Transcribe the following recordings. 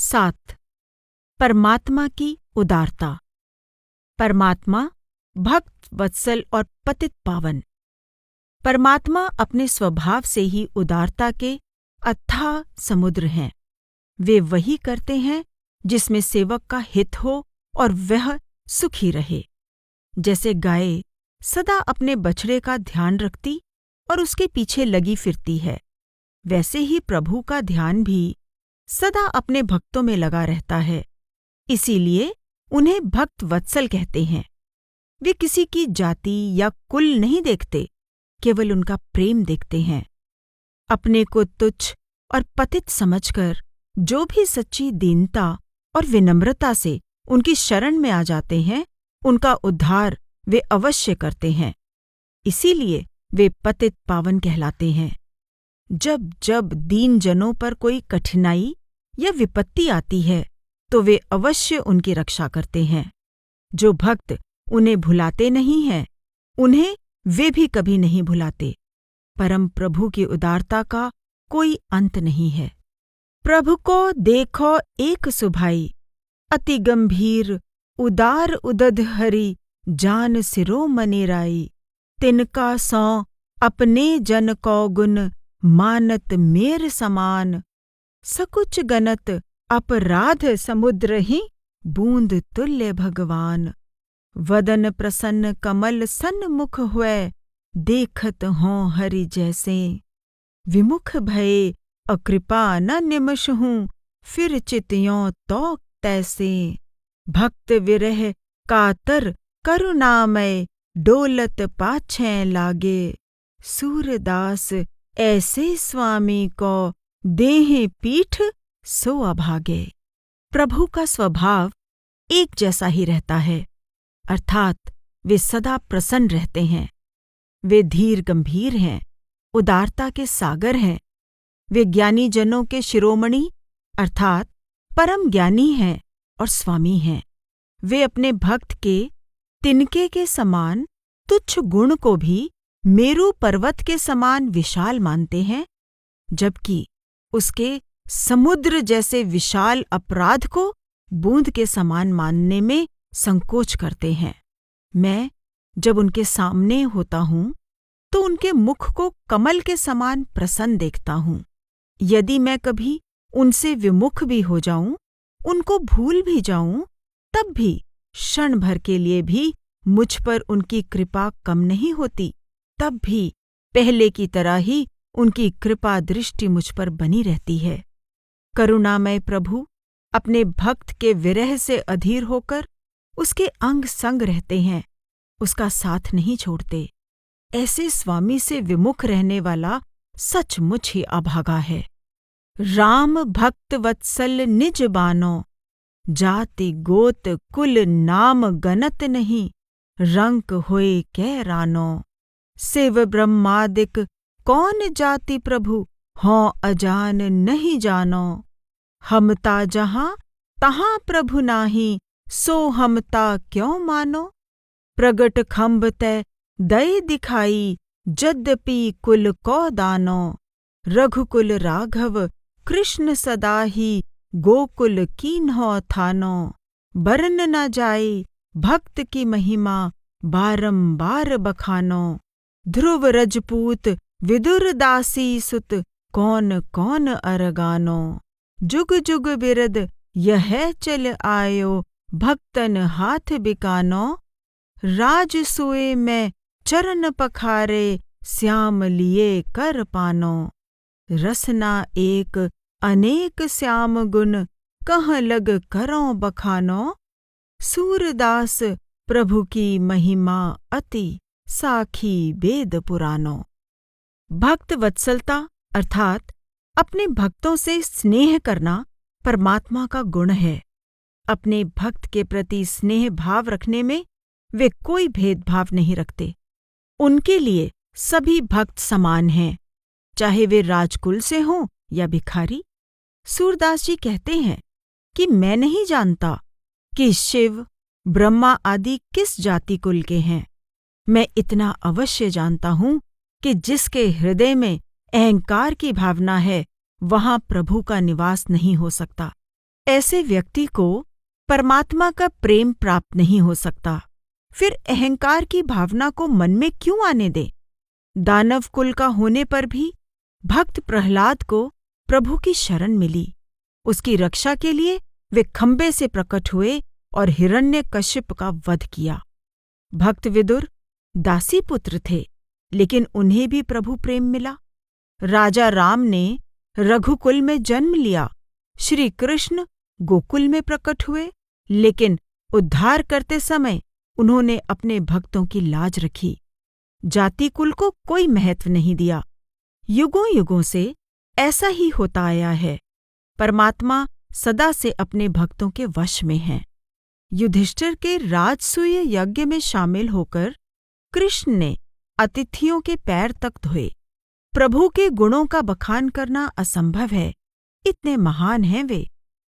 7. परमात्मा की उदारता। परमात्मा भक्त वत्सल और पतित पावन। परमात्मा अपने स्वभाव से ही उदारता के अथाह समुद्र हैं। वे वही करते हैं जिसमें सेवक का हित हो और वह सुखी रहे। जैसे गाय सदा अपने बछड़े का ध्यान रखती और उसके पीछे लगी फिरती है, वैसे ही प्रभु का ध्यान भी सदा अपने भक्तों में लगा रहता है। इसीलिए उन्हें भक्त वत्सल कहते हैं। वे किसी की जाति या कुल नहीं देखते, केवल उनका प्रेम देखते हैं। अपने को तुच्छ और पतित समझकर जो भी सच्ची दीनता और विनम्रता से उनकी शरण में आ जाते हैं, उनका उद्धार वे अवश्य करते हैं। इसीलिए वे पतित पावन कहलाते हैं। जब जब दीन जनों पर कोई कठिनाई या विपत्ति आती है, तो वे अवश्य उनकी रक्षा करते हैं। जो भक्त उन्हें भुलाते नहीं हैं, उन्हें वे भी कभी नहीं भुलाते। परम प्रभु की उदारता का कोई अंत नहीं है। प्रभु को देखो एक सुभाई, अति गंभीर उदार उदध हरि, जान सिरो मनेराई। तिनका सौ अपने जन को गुण, मानत मेर समान। सकुच गनत अपराध समुद्र ही, बूंद तुल्य भगवान। वदन प्रसन्न कमल सन्मुख हुए, देखत हों हरि जैसे। विमुख भये अकृपा न निमष हूँ, फिर चित्यों तो तैसे। भक्त विरह कातर करुणामय, डोलत पाछे लागे। सूरदास ऐसे स्वामी को, देहि पीठ सो अभागे। प्रभु का स्वभाव एक जैसा ही रहता है, अर्थात वे सदा प्रसन्न रहते हैं। वे धीर गंभीर हैं, उदारता के सागर हैं। वे ज्ञानी जनों के शिरोमणि अर्थात परम ज्ञानी हैं और स्वामी हैं। वे अपने भक्त के तिनके के समान तुच्छ गुण को भी मेरु पर्वत के समान विशाल मानते हैं, जबकि उसके समुद्र जैसे विशाल अपराध को बूंद के समान मानने में संकोच करते हैं। मैं जब उनके सामने होता हूँ, तो उनके मुख को कमल के समान प्रसन्न देखता हूँ। यदि मैं कभी उनसे विमुख भी हो जाऊं, उनको भूल भी जाऊं, तब भी क्षण भर के लिए भी मुझ पर उनकी कृपा कम नहीं होती। तब भी पहले की तरह ही उनकी कृपा दृष्टि मुझ पर बनी रहती है। करुणामय प्रभु अपने भक्त के विरह से अधीर होकर उसके अंग संग रहते हैं, उसका साथ नहीं छोड़ते। ऐसे स्वामी से विमुख रहने वाला सचमुच ही अभागा है। राम भक्त वत्सल निज बानो, जाति गोत कुल नाम गनत नहीं। रंक होए कै रानो, शिव ब्रह्मादिक कौन जाति प्रभु, हों अजान नहीं जानो। हमता जहाँ तहाँ प्रभु नाही, सो हमता क्यों मानो। प्रगट खम्भ तै दय दिखाई, यद्यपि कुल को दानो। रघुकुल राघव कृष्ण सदा ही, गोकुल कीन्हो थानो। बरन न जाए भक्त की महिमा, बारंबार बखानो। ध्रुव रजपूत विदुर दासी सुत, कौन कौन अरगानो। जुग जुग बिरद यह चल आयो, भक्तन हाथ बिकानो। राजसूय में चरण पखारे, श्याम लिए कर पानो। रसना एक अनेक श्याम गुण, कहाँ लग करों बखानो। सूरदास प्रभु की महिमा अति, साखी वेद पुरानो। भक्त वत्सलता अर्थात अपने भक्तों से स्नेह करना परमात्मा का गुण है। अपने भक्त के प्रति स्नेह भाव रखने में वे कोई भेदभाव नहीं रखते। उनके लिए सभी भक्त समान हैं, चाहे वे राजकुल से हों या भिखारी। सूरदास जी कहते हैं कि मैं नहीं जानता कि शिव ब्रह्मा आदि किस जाति कुल के हैं। मैं इतना अवश्य जानता हूँ कि जिसके हृदय में अहंकार की भावना है, वहाँ प्रभु का निवास नहीं हो सकता। ऐसे व्यक्ति को परमात्मा का प्रेम प्राप्त नहीं हो सकता। फिर अहंकार की भावना को मन में क्यों आने दे? दानव कुल का होने पर भी भक्त प्रहलाद को प्रभु की शरण मिली। उसकी रक्षा के लिए वे खंबे से प्रकट हुए और हिरण्यकश्यप का वध किया। भक्त विदुर दासी पुत्र थे, लेकिन उन्हें भी प्रभु प्रेम मिला। राजा राम ने रघुकुल में जन्म लिया। श्री कृष्ण गोकुल में प्रकट हुए, लेकिन उद्धार करते समय उन्होंने अपने भक्तों की लाज रखी। जाति कुल को कोई महत्व नहीं दिया। युगों युगों से ऐसा ही होता आया है। परमात्मा सदा से अपने भक्तों के वश में है। युधिष्ठिर के राजसूय यज्ञ में शामिल होकर कृष्ण ने अतिथियों के पैर तक धोए। प्रभु के गुणों का बखान करना असंभव है, इतने महान हैं वे।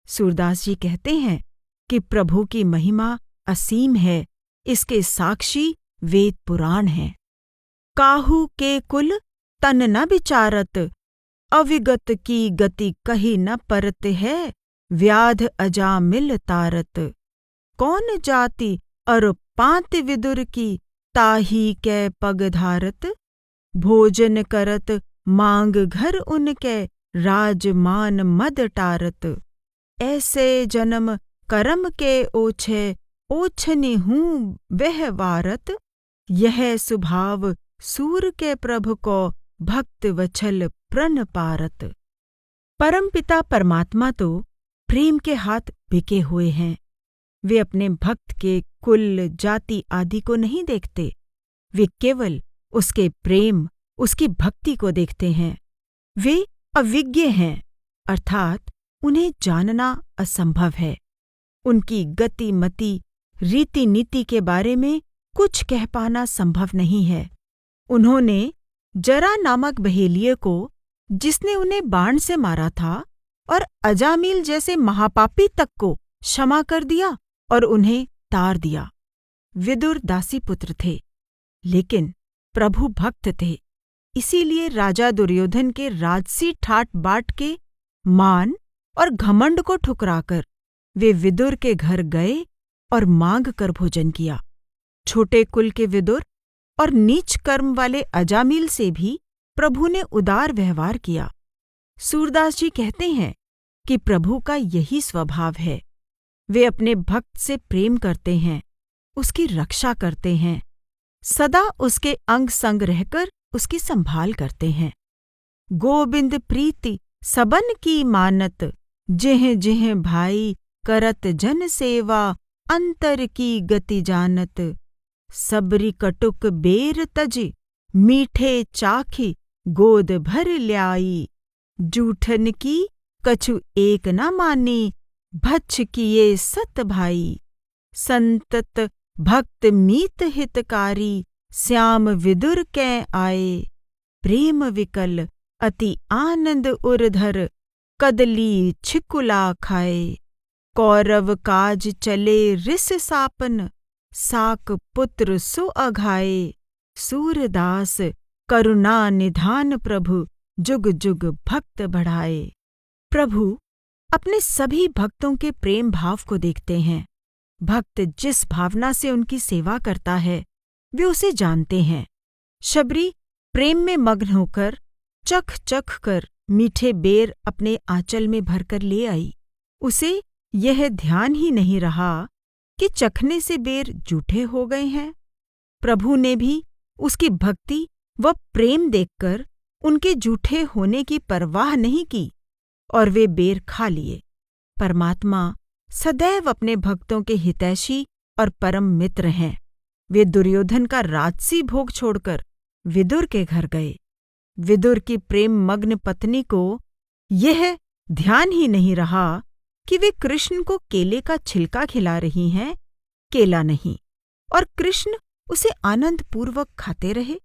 सूरदास जी कहते हैं कि प्रभु की महिमा असीम है, इसके साक्षी वेद पुराण हैं। काहू के कुल तन न विचारत, अविगत की गति कही न परत है, व्याध अजामिल तारत। कौन जाति अर पांति विदुर की, ताही कै पग धारत। भोजन करत मांग घर उनके, राजमान मद टारत। ऐसे जन्म करम के ओछे, ओछनि हूँ वह वारत। यह स्वभाव सूर के प्रभु को, भक्त वछल प्रण पारत। परमपिता परमात्मा तो प्रेम के हाथ बिके हुए हैं। वे अपने भक्त के कुल, जाति आदि को नहीं देखते। वे केवल उसके प्रेम, उसकी भक्ति को देखते हैं। वे अविज्ञ हैं, अर्थात उन्हें जानना असंभव है। उनकी गति मति, रीति नीति के बारे में कुछ कह पाना संभव नहीं है। उन्होंने जरा नामक बहेलिये को, जिसने उन्हें बाण से मारा था, और अजामिल जैसे महापापी तक को क्षमा कर दिया और उन्हें तार दिया। विदुर दासी पुत्र थे, लेकिन प्रभु भक्त थे। इसीलिए राजा दुर्योधन के राजसी ठाट बाट के मान और घमंड को ठुकराकर वे विदुर के घर गए और मांग कर भोजन किया। छोटे कुल के विदुर और नीच कर्म वाले अजामिल से भी प्रभु ने उदार व्यवहार किया। सूरदास जी कहते हैं कि प्रभु का यही स्वभाव है। वे अपने भक्त से प्रेम करते हैं, उसकी रक्षा करते हैं, सदा उसके अंग संग रहकर उसकी संभाल करते हैं। गोविंद प्रीति सबन की मानत, जिह जिह भाई करत जन सेवा, अंतर की गति जानत। सबरी कटुक बेर तज, मीठे चाखी गोद भर ल्याई। जूठन की कछु एक न मानी, भच्छ किए सत भाई। संतत भक्त मीत हितकारी, श्याम विदुर कै आए। प्रेम विकल अति आनंद उरधर, कदली छिकुला खाए। कौरव काज चले रिस सापन, साक पुत्र सु अघाए। सूरदास करुणा निधान प्रभु, जुग जुग भक्त बढ़ाए। प्रभु अपने सभी भक्तों के प्रेम भाव को देखते हैं। भक्त जिस भावना से उनकी सेवा करता है, वे उसे जानते हैं। शबरी प्रेम में मग्न होकर चख चख कर मीठे बेर अपने आंचल में भरकर ले आई। उसे यह ध्यान ही नहीं रहा कि चखने से बेर जूठे हो गए हैं। प्रभु ने भी उसकी भक्ति व प्रेम देखकर उनके जूठे होने की परवाह नहीं की और वे बेर खा लिए। परमात्मा सदैव अपने भक्तों के हितैषी और परम मित्र हैं। वे दुर्योधन का राजसी भोग छोड़कर विदुर के घर गए। विदुर की प्रेम मग्न पत्नी को यह ध्यान ही नहीं रहा कि वे कृष्ण को केले का छिलका खिला रही हैं, केला नहीं, और कृष्ण उसे आनंदपूर्वक खाते रहे।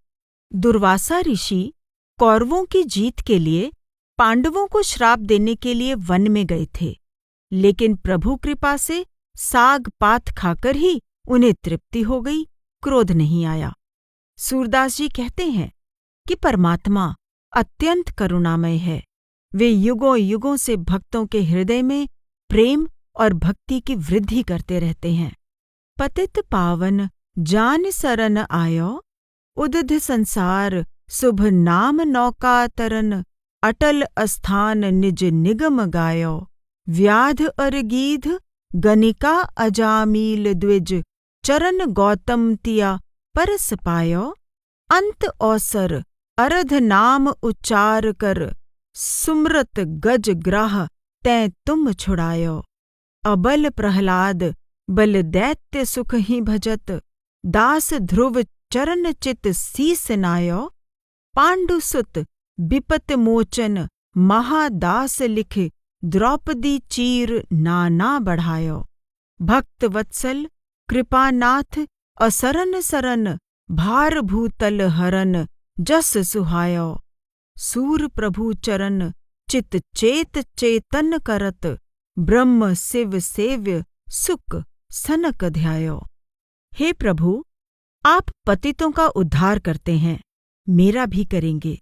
दुर्वासा ऋषि कौरवों की जीत के लिए पांडवों को श्राप देने के लिए वन में गए थे, लेकिन प्रभु कृपा से साग पात खाकर ही उन्हें तृप्ति हो गई, क्रोध नहीं आया। सूरदास जी कहते हैं कि परमात्मा अत्यंत करुणामय है। वे युगों युगों से भक्तों के हृदय में प्रेम और भक्ति की वृद्धि करते रहते हैं। पतित पावन जान सरन आयो, उदध संसार शुभ नाम नौका तरन, अटल अस्थान निज निगम गायो, व्याध अर गीध गनिका अजामील द्विज, चरण गौतम तिया परस पायो, अंत अवसर अरध नाम उच्चार कर, सुमरत गज ग्राह तैं तुम छुड़ायो, अबल प्रहलाद बल दैत्य सुख ही भजत, दास ध्रुव चरण चित सीस नायो, पांडुसुत विपत मोचन महादास लिख, द्रौपदी चीर नाना बढ़ायो, भक्त वत्सल कृपानाथ असरन सरन, भार भूतल हरन जस सुहायो, सूर प्रभु चरण चित चेत चेतन करत, ब्रह्म शिव सेव्य सुख सनक ध्यायो। हे प्रभु, आप पतितों का उद्धार करते हैं, मेरा भी करेंगे।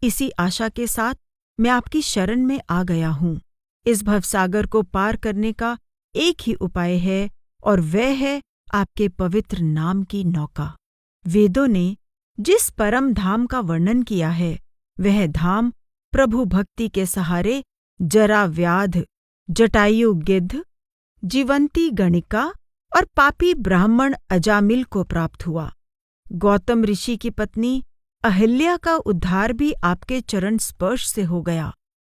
इसी आशा के साथ मैं आपकी शरण में आ गया हूँ। इस भवसागर को पार करने का एक ही उपाय है और वह है आपके पवित्र नाम की नौका। वेदों ने जिस परम धाम का वर्णन किया है, वह धाम प्रभु भक्ति के सहारे जरा व्याध, जटायु गिद्ध, जीवंती गणिका और पापी ब्राह्मण अजामिल को प्राप्त हुआ। गौतम ऋषि की पत्नी अहिल्या का उद्धार भी आपके चरण स्पर्श से हो गया।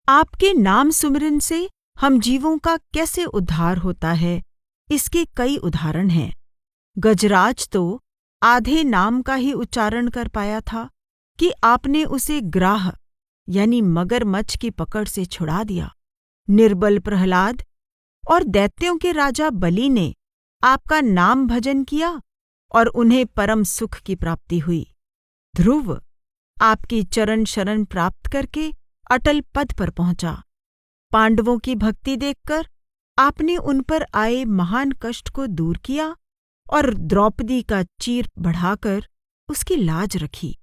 आपके नाम सुमिरन से हम जीवों का कैसे उद्धार होता है, इसके कई उदाहरण हैं। गजराज तो आधे नाम का ही उच्चारण कर पाया था कि आपने उसे ग्राह यानी मगरमच्छ की पकड़ से छुड़ा दिया। निर्बल प्रहलाद और दैत्यों के राजा बलि ने आपका नाम भजन किया और उन्हें परम सुख की प्राप्ति हुई। ध्रुव आपकी चरण शरण प्राप्त करके अटल पद पर पहुंचा। पांडवों की भक्ति देखकर आपने उन पर आए महान कष्ट को दूर किया और द्रौपदी का चीर बढ़ाकर उसकी लाज रखी।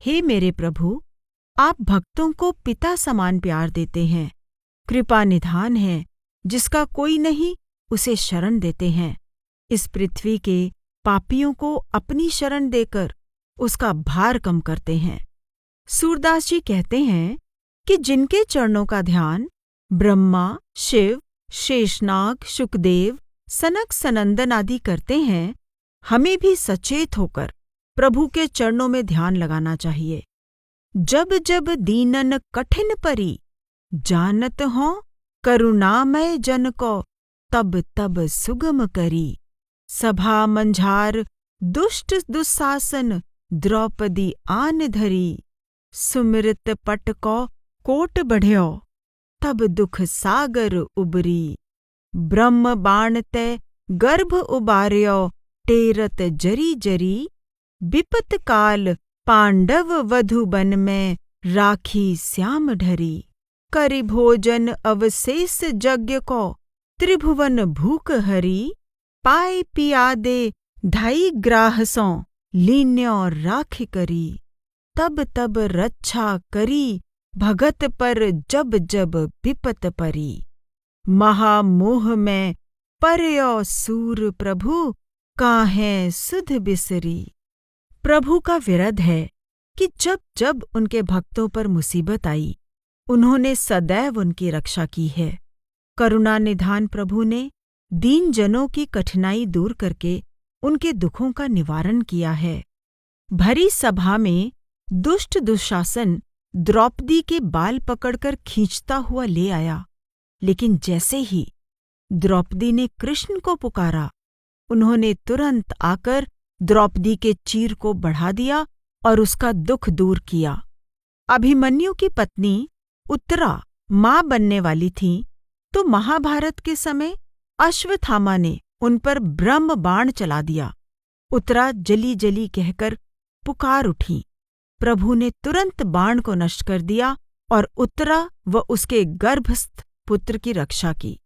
हे मेरे प्रभु, आप भक्तों को पिता समान प्यार देते हैं। कृपा निधान है, जिसका कोई नहीं उसे शरण देते हैं। इस पृथ्वी के पापियों को अपनी शरण देकर उसका भार कम करते हैं। सूरदास जी कहते हैं कि जिनके चरणों का ध्यान ब्रह्मा, शिव, शेषनाग, शुकदेव, सनक सनंदन आदि करते हैं, हमें भी सचेत होकर प्रभु के चरणों में ध्यान लगाना चाहिए। जब जब दीनन कठिन परी, जानत हो करुणामय जन को, तब तब सुगम करी। सभा मंझार दुष्ट दुस्सासन, द्रौपदी आन धरी। सुमिरत पट को कोट बढ़्यो, तब दुख सागर उबरी। ब्रह्म बाण ते गर्भ उबार्यो, टेरत जरी जरी। विपत काल पांडव वधु बन में, राखी श्याम ढरी। करि भोजन अवशेष यज्ञ को, त्रिभुवन भूख हरी। पाए पियादे ढाई ग्राहसों, लीन्यो राखी करी। तब तब रक्षा करी, भगत पर जब जब विपत परी। महामोह में पर्यो सूर प्रभु, काहें सुध बिसरी। प्रभु का विरध है कि जब जब उनके भक्तों पर मुसीबत आई, उन्होंने सदैव उनकी रक्षा की है। करुणा निधान प्रभु ने दीन जनों की कठिनाई दूर करके उनके दुखों का निवारण किया है। भरी सभा में दुष्ट दुशासन द्रौपदी के बाल पकड़कर खींचता हुआ ले आया, लेकिन जैसे ही द्रौपदी ने कृष्ण को पुकारा, उन्होंने तुरंत आकर द्रौपदी के चीर को बढ़ा दिया और उसका दुख दूर किया। अभिमन्यु की पत्नी उत्तरा मां बनने वाली थीं, तो महाभारत के समय अश्वत्थामा ने उन पर ब्रह्म बाण चला दिया। उत्तरा जली जली कहकर पुकार उठी। प्रभु ने तुरंत बाण को नष्ट कर दिया और उत्तरा व उसके गर्भस्थ पुत्र की रक्षा की।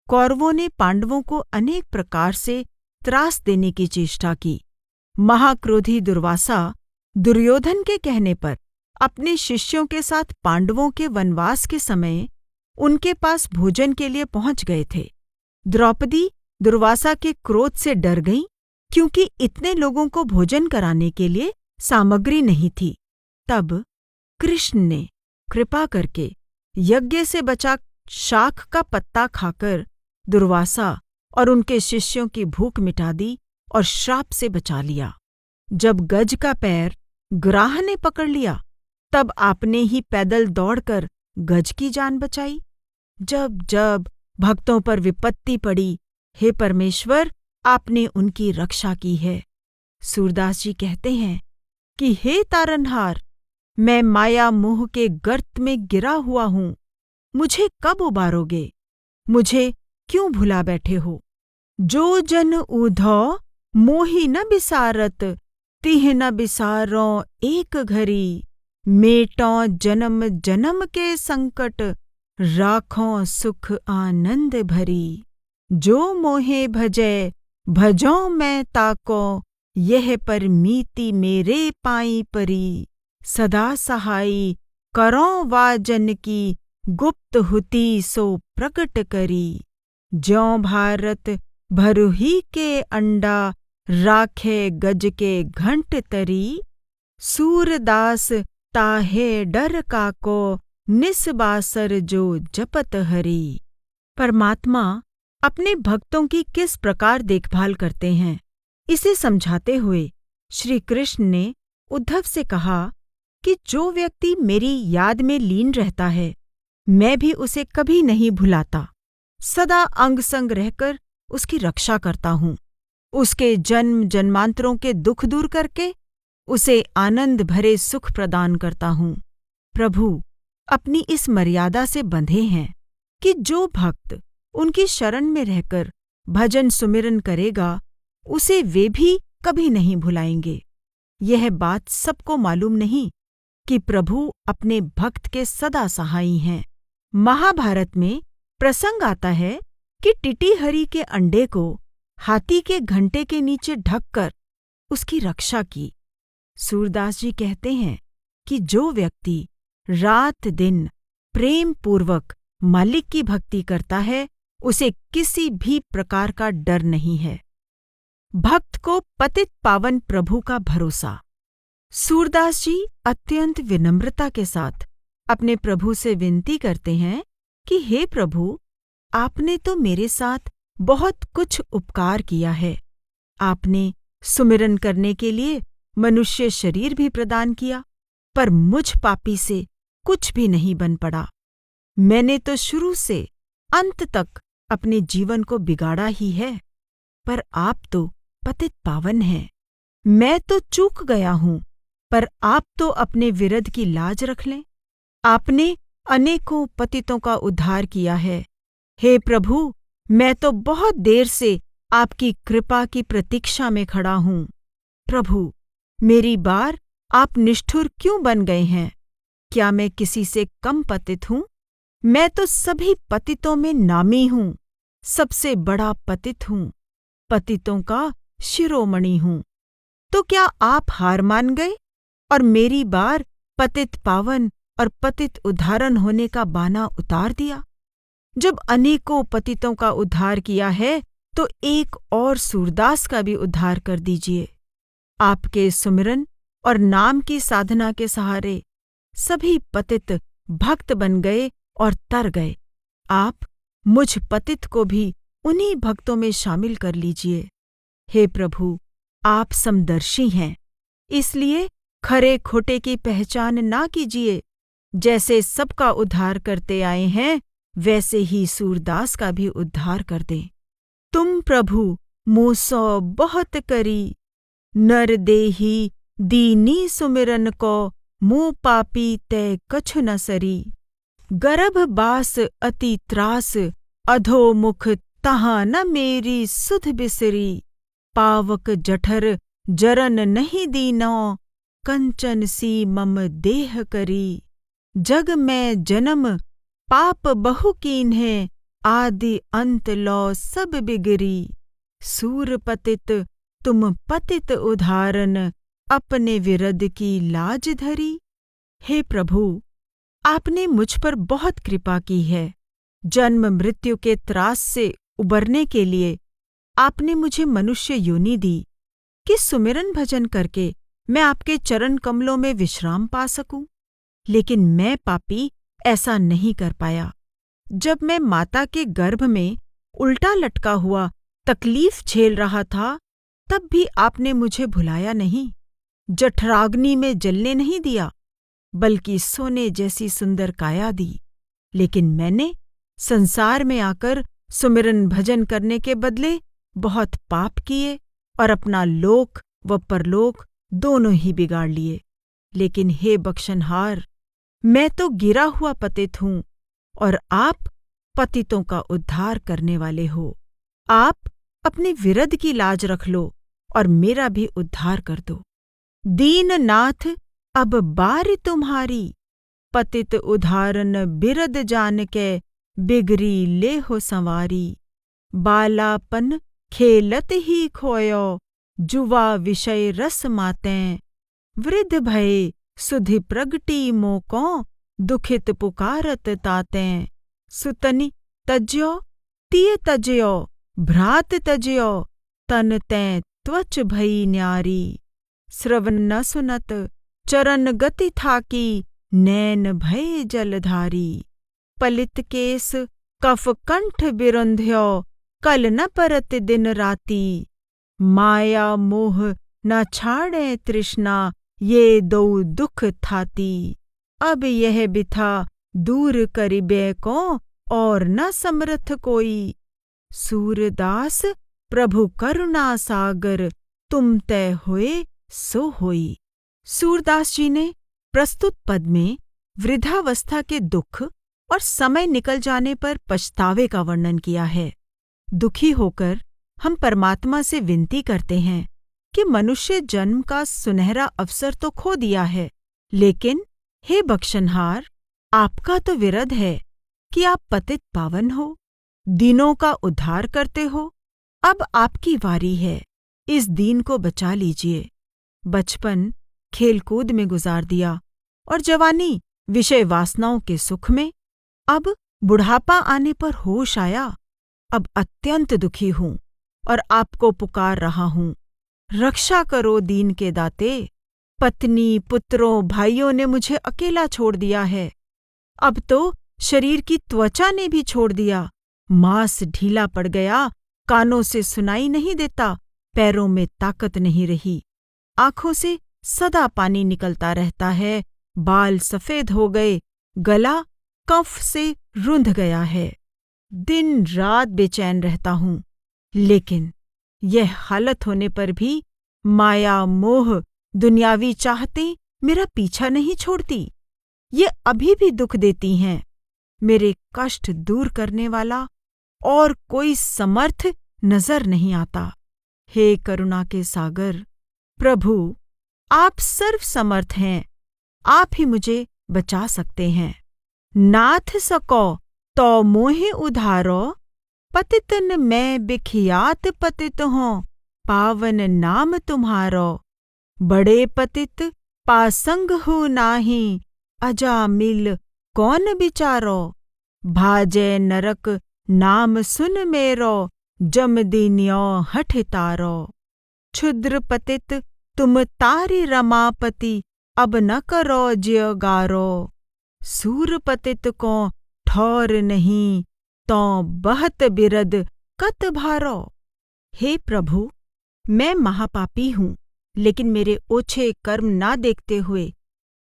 कौरवों ने पांडवों को अनेक प्रकार से त्रास देने की चेष्टा की। महाक्रोधी दुर्वासा दुर्योधन के कहने पर अपने शिष्यों के साथ पांडवों के वनवास के समय उनके पास भोजन के लिए पहुंच गए थे। द्रौपदी दुर्वासा के क्रोध से डर गई, क्योंकि इतने लोगों को भोजन कराने के लिए सामग्री नहीं थी। तब कृष्ण ने कृपा करके यज्ञ से बचा शाख का पत्ता खाकर दुर्वासा और उनके शिष्यों की भूख मिटा दी और श्राप से बचा लिया। जब गज का पैर ग्राह ने पकड़ लिया, तब आपने ही पैदल दौड़कर गज की जान बचाई। जब जब भक्तों पर विपत्ति पड़ी, हे परमेश्वर, आपने उनकी रक्षा की है। सूरदास जी कहते हैं कि हे तारनहार, मैं माया मोह के गर्त में गिरा हुआ हूँ, मुझे कब उबारोगे? मुझे क्यों भुला बैठे हो? जो जन ऊधौ मोहि न बिसारत, तिह न बिसारों एक घड़ी। मेटों जन्म जन्म के संकट, राखों सुख आनंद भरी। जो मोहे भजै भजों मैं ताको, यह परमीति मेरे पाई परी। सदा सहाई करों वाजन की, गुप्त हुती सो प्रकट करी। ज्यों भारत भरुही के अंडा, राखे गज के घंट तरी। सूरदास ताहे डर काको, निस्बासर जो जपत हरि। परमात्मा अपने भक्तों की किस प्रकार देखभाल करते हैं, इसे समझाते हुए श्री कृष्ण ने उद्धव से कहा कि जो व्यक्ति मेरी याद में लीन रहता है, मैं भी उसे कभी नहीं भुलाता। सदा अंग संग रहकर उसकी रक्षा करता हूँ। उसके जन्म जन्मांतरों के दुख दूर करके उसे आनंद भरे सुख प्रदान करता हूँ। प्रभु अपनी इस मर्यादा से बंधे हैं कि जो भक्त उनकी शरण में रहकर भजन सुमिरन करेगा, उसे वे भी कभी नहीं भुलाएंगे। यह बात सबको मालूम नहीं कि प्रभु अपने भक्त के सदा सहाई हैं। महाभारत में प्रसंग आता है कि टिटीहरि के अंडे को हाथी के घंटे के नीचे ढककर उसकी रक्षा की। सूरदास जी कहते हैं कि जो व्यक्ति रात दिन प्रेम पूर्वक मालिक की भक्ति करता है, उसे किसी भी प्रकार का डर नहीं है। भक्त को पतित पावन प्रभु का भरोसा। सूरदास जी अत्यंत विनम्रता के साथ अपने प्रभु से विनती करते हैं कि हे प्रभु, आपने तो मेरे साथ बहुत कुछ उपकार किया है। आपने सुमिरन करने के लिए मनुष्य शरीर भी प्रदान किया, पर मुझ पापी से कुछ भी नहीं बन पड़ा। मैंने तो शुरू से अंत तक अपने जीवन को बिगाड़ा ही है, पर आप तो पतित पावन हैं। मैं तो चूक गया हूँ, पर आप तो अपने विरध की लाज रख लें। आपने अनेकों पतितों का उद्धार किया है। हे प्रभु, मैं तो बहुत देर से आपकी कृपा की प्रतीक्षा में खड़ा हूँ। प्रभु, मेरी बार आप निष्ठुर क्यों बन गए हैं? क्या मैं किसी से कम पतित हूँ? मैं तो सभी पतितों में नामी हूँ, सबसे बड़ा पतित हूँ, पतितों का शिरोमणि हूँ। तो क्या आप हार मान गए और मेरी बार पतित पावन और पतित उद्धारण होने का बाना उतार दिया? जब अनेकों पतितों का उद्धार किया है, तो एक और सूरदास का भी उद्धार कर दीजिए। आपके सुमिरन और नाम की साधना के सहारे सभी पतित भक्त बन गए और तर गए। आप मुझ पतित को भी उन्हीं भक्तों में शामिल कर लीजिए। हे प्रभु, आप समदर्शी हैं, इसलिए खरे खोटे की पहचान ना कीजिए। जैसे सबका उद्धार करते आए हैं, वैसे ही सूरदास का भी उद्धार कर दें। तुम प्रभु मूसो बहुत करी, नर देही दीनी सुमिरन को, मुँह पापी तय कछु न सरी। गर्भ बास अति त्रास, अधोमुख तहाँ न मेरी सुध बिसरी। पावक जठर जरन नहीं दीनो, कंचन सी मम देह करी। जग में जन्म पाप बहु कीन्हे, आदि अंत लो सब बिगरी। सूर पतित तुम पतित उदाहरण, अपने विरद की लाज धरी। हे प्रभु, आपने मुझ पर बहुत कृपा की है। जन्म मृत्यु के त्रास से उबरने के लिए आपने मुझे मनुष्य योनि दी कि सुमिरन भजन करके मैं आपके चरण कमलों में विश्राम पा सकूं। लेकिन मैं पापी ऐसा नहीं कर पाया। जब मैं माता के गर्भ में उल्टा लटका हुआ तकलीफ झेल रहा था, तब भी आपने मुझे भुलाया नहीं, जठराग्नि में जलने नहीं दिया, बल्कि सोने जैसी सुंदर काया दी। लेकिन मैंने संसार में आकर सुमिरन भजन करने के बदले बहुत पाप किए और अपना लोक व परलोक दोनों ही बिगाड़ लिए। लेकिन हे बख्शनहार, मैं तो गिरा हुआ पतित हूँ और आप पतितों का उद्धार करने वाले हो। आप अपने विरध की लाज रख लो और मेरा भी उद्धार कर दो। दीननाथ अब बारी तुम्हारी, पतित उदाहरण बिरद जान के बिगरी ले हो संवारी। बालापन खेलत ही खोयो, जुवा विषय रस मातें। वृद्ध भये सुधि प्रगटी मोको, दुखित पुकारत तातें। सुतनि तज्यो तिय तज्यो, भ्रात तज्यो, तन तैं त्वच भई न्यारी। श्रवण न सुनत चरण गति थाकी, नैन भय जलधारी। पलित केस कफ कंठ बिरुंध्यो, कल न परत दिन राती। माया मोह न छाड़े तृष्णा, ये दो दुख थाती। अब यह बिथा दूर करिबे को, और न समर्थ कोई। सूरदास प्रभु करुणा सागर, तुम तय होए सो होई। सूरदास जी ने प्रस्तुत पद में वृद्धावस्था के दुख और समय निकल जाने पर पछतावे का वर्णन किया है। दुखी होकर हम परमात्मा से विनती करते हैं कि मनुष्य जन्म का सुनहरा अवसर तो खो दिया है, लेकिन हे बख्शनहार, आपका तो विरध है कि आप पतित पावन हो, दीनों का उद्धार करते हो। अब आपकी वारी है, इस दीन को बचा लीजिए। बचपन खेलकूद में गुजार दिया और जवानी विषय वासनाओं के सुख में। अब बुढ़ापा आने पर होश आया। अब अत्यंत दुखी हूँ और आपको पुकार रहा हूँ, रक्षा करो दीन के दाते। पत्नी, पुत्रों, भाइयों ने मुझे अकेला छोड़ दिया है। अब तो शरीर की त्वचा ने भी छोड़ दिया। मांस ढीला पड़ गया, कानों से सुनाई नहीं देता, पैरों में ताकत नहीं रही, आंखों से सदा पानी निकलता रहता है, बाल सफेद हो गए, गला कफ से रुंध गया है। दिन रात बेचैन रहता हूँ, लेकिन यह हालत होने पर भी माया, मोह, दुनियावी चाहतें मेरा पीछा नहीं छोड़ती। ये अभी भी दुख देती हैं। मेरे कष्ट दूर करने वाला और कोई समर्थ नजर नहीं आता। हे करुणा के सागर प्रभु, आप सर्व समर्थ हैं, आप ही मुझे बचा सकते हैं। नाथ सको तो मोहे उधारो, पतितन मैं बिखियात पतित हों, पावन नाम तुम्हारो। बड़े पतित पासंग हो नाही, अजामिल कौन बिचारो। भाजै नरक नाम सुन मेरो, जमदीन्यो हठ तारो। क्षुद्र पतित तुम तारी रमापति, अब न करो ज्य गारो। सूर पतित को ठौर नहीं, तो बहत बिरद कत भारो। हे प्रभु, मैं महापापी हूँ, लेकिन मेरे ओछे कर्म ना देखते हुए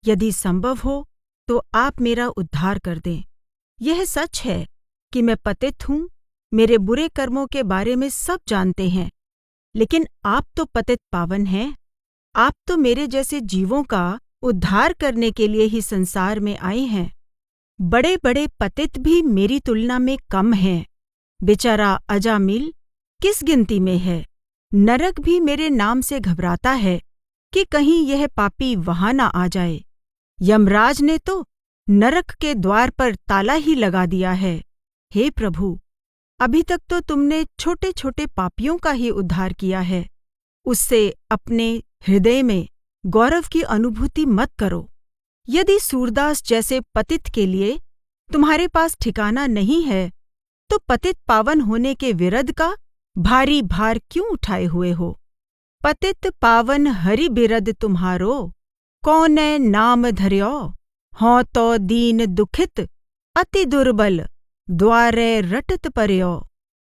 यदि संभव हो तो आप मेरा उद्धार कर दें। यह सच है कि मैं पतित हूँ, मेरे बुरे कर्मों के बारे में सब जानते हैं, लेकिन आप तो पतित पावन हैं। आप तो मेरे जैसे जीवों का उद्धार करने के लिए ही संसार में आए हैं। बड़े बड़े पतित भी मेरी तुलना में कम हैं। बेचारा अजामिल किस गिनती में है। नरक भी मेरे नाम से घबराता है कि कहीं यह पापी वहां ना आ जाए। यमराज ने तो नरक के द्वार पर ताला ही लगा दिया है। हे प्रभु, अभी तक तो तुमने छोटे छोटे पापियों का ही उद्धार किया है, उससे अपने हृदय में गौरव की अनुभूति मत करो। यदि सूरदास जैसे पतित के लिए तुम्हारे पास ठिकाना नहीं है, तो पतित पावन होने के विरध का भारी भार क्यों उठाए हुए हो? पतित पावन हरि बिरद तुम्हारो, कौने नाम धर्यो? हों तो दीन दुखित अति दुर्बल, द्वारे रटत पर्यो।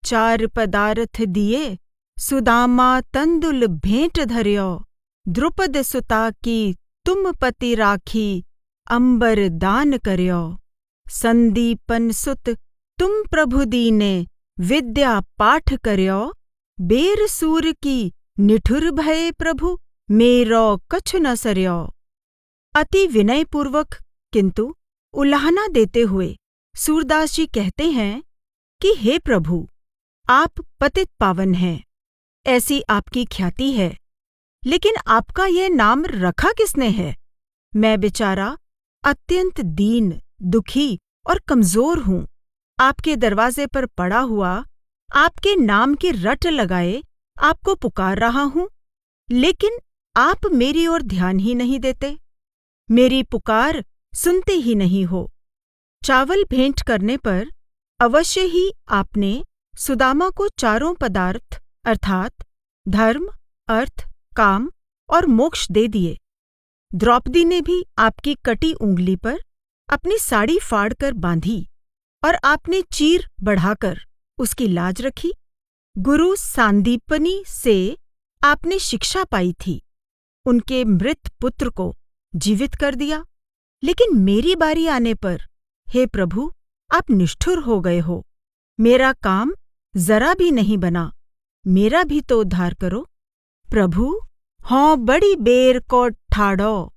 4 पदार्थ दिए सुदामा तंदुल भेंट धर्यो। द्रुपद सुता की तुम पति राखी, अंबर दान कर्यो। संदीपन सुत तुम प्रभु दीने, विद्या पाठ कर्यो। बेर सूर की निठुर भये प्रभु, मेरो कछु न सर्यो। अति विनयपूर्वक किंतु उलाहना देते हुए सूरदास जी कहते हैं कि हे प्रभु, आप पतित पावन हैं, ऐसी आपकी ख्याति है, लेकिन आपका यह नाम रखा किसने है? मैं बेचारा अत्यंत दीन, दुखी और कमजोर हूँ। आपके दरवाजे पर पड़ा हुआ, आपके नाम की रट लगाए आपको पुकार रहा हूँ, लेकिन आप मेरी ओर ध्यान ही नहीं देते, मेरी पुकार सुनते ही नहीं हो। चावल भेंट करने पर अवश्य ही आपने सुदामा को 4 पदार्थ अर्थात धर्म, अर्थ, काम और मोक्ष दे दिए। द्रौपदी ने भी आपकी कटी उंगली पर अपनी साड़ी फाड़कर बांधी और आपने चीर बढ़ाकर उसकी लाज रखी। गुरु सांदीपनी से आपने शिक्षा पाई थी, उनके मृत पुत्र को जीवित कर दिया, लेकिन मेरी बारी आने पर हे प्रभु, आप निष्ठुर हो गए हो। मेरा काम जरा भी नहीं बना, मेरा भी तो उद्धार करो। प्रभु, हों बड़ी बेर को ठाड़ो,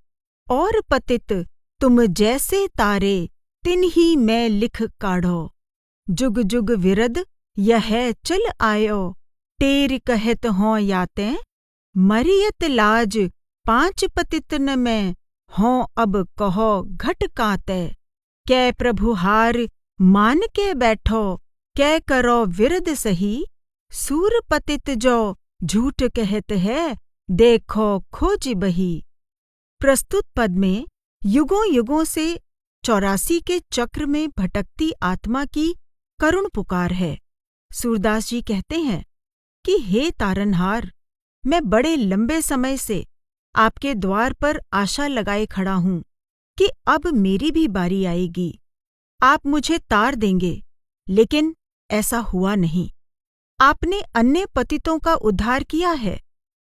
और पतित तुम जैसे तारे, तिन्ही मैं लिख काढ़ो। जुग जुग विरद यह चल आयो, टेर कहत हों याते। मरियत लाज 5 पतितन में, हों अब कहो घट काते। कै प्रभु हार मान के बैठो, कै करो विरद सही। सूर पतित जो झूठ कहत है, देखो खोज बही। प्रस्तुत पद में युगों युगों से 84 के चक्र में भटकती आत्मा की करुण पुकार है। सूरदास जी कहते हैं कि हे तारनहार, मैं बड़े लंबे समय से आपके द्वार पर आशा लगाए खड़ा हूँ कि अब मेरी भी बारी आएगी, आप मुझे तार देंगे, लेकिन ऐसा हुआ नहीं। आपने अन्य पतितों का उद्धार किया है,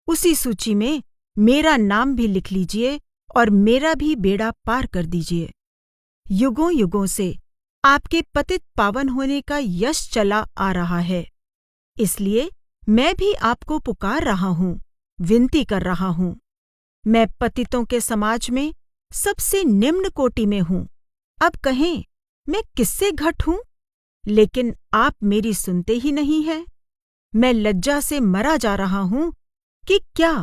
उसी सूची में मेरा नाम भी लिख लीजिए और मेरा भी बेड़ा पार कर दीजिए। युगों युगों से आपके पतित पावन होने का यश चला आ रहा है, इसलिए मैं भी आपको पुकार रहा हूँ, विनती कर रहा हूँ। मैं पतितों के समाज में सबसे निम्न कोटि में हूँ। अब कहें मैं किससे घट हूँ? लेकिन आप मेरी सुनते ही नहीं हैं। मैं लज्जा से मरा जा रहा हूँ कि क्या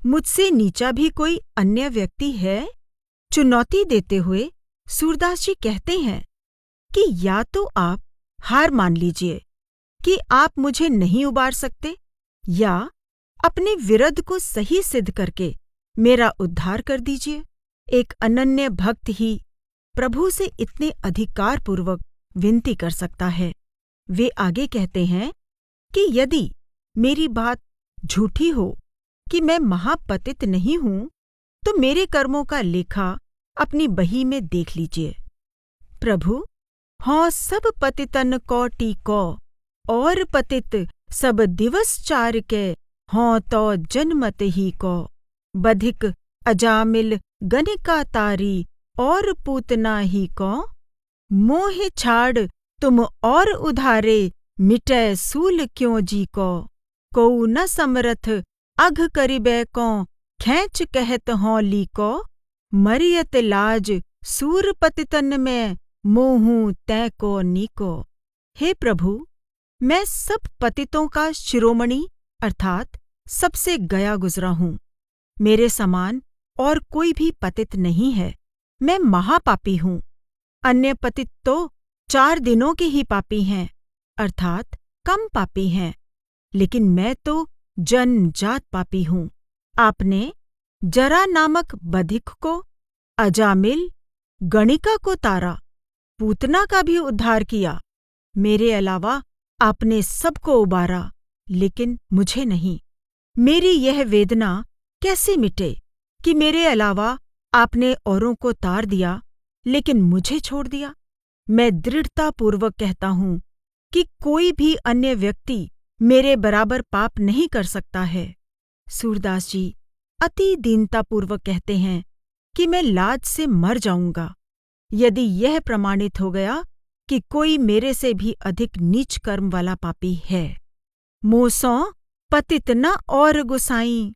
मुझसे नीचा भी कोई अन्य व्यक्ति है? चुनौती देते हुए सूरदास जी कहते हैं कि या तो आप हार मान लीजिए कि आप मुझे नहीं उबार सकते, या अपने विरध को सही सिद्ध करके मेरा उद्धार कर दीजिए। एक अनन्य भक्त ही प्रभु से इतने अधिकारपूर्वक विनती कर सकता है। वे आगे कहते हैं कि यदि मेरी बात झूठी हो कि मैं महापतित नहीं हूं, तो मेरे कर्मों का लेखा अपनी बही में देख लीजिए। प्रभु, हों सब पतितन को टीको, और पतित सब दिवस 4 के, हों तो जन्मत ही को। बधिक अजामिल गणिका तारी, और पूतना ही को। मोह छाड़ तुम और उधारे, मिटै सूल क्यों जी को। कोउ न समरथ अघ करिबे को, खैंच कहत हों ली को। मरियत लाज सूर पतितन में, मोहू तै को नीको। हे प्रभु, मैं सब पतितों का शिरोमणि अर्थात सबसे गया गुजरा हूँ। मेरे समान और कोई भी पतित नहीं है। मैं महापापी हूँ। अन्य पतित तो 4 दिनों के ही पापी हैं, अर्थात कम पापी हैं, लेकिन मैं तो जन्मजात पापी हूँ। आपने जरा नामक बधिक को, अजामिल, गणिका को तारा, पूतना का भी उद्धार किया, मेरे अलावा आपने सबको उबारा, लेकिन मुझे नहीं। मेरी यह वेदना कैसे मिटे कि मेरे अलावा आपने औरों को तार दिया, लेकिन मुझे छोड़ दिया। मैं दृढ़तापूर्वक कहता हूँ कि कोई भी अन्य व्यक्ति मेरे बराबर पाप नहीं कर सकता है। सूरदास जी अति दीनतापूर्वक कहते हैं कि मैं लाज से मर जाऊंगा यदि यह प्रमाणित हो गया कि कोई मेरे से भी अधिक नीच कर्म वाला पापी है। मोसों पतित न और गुसाई,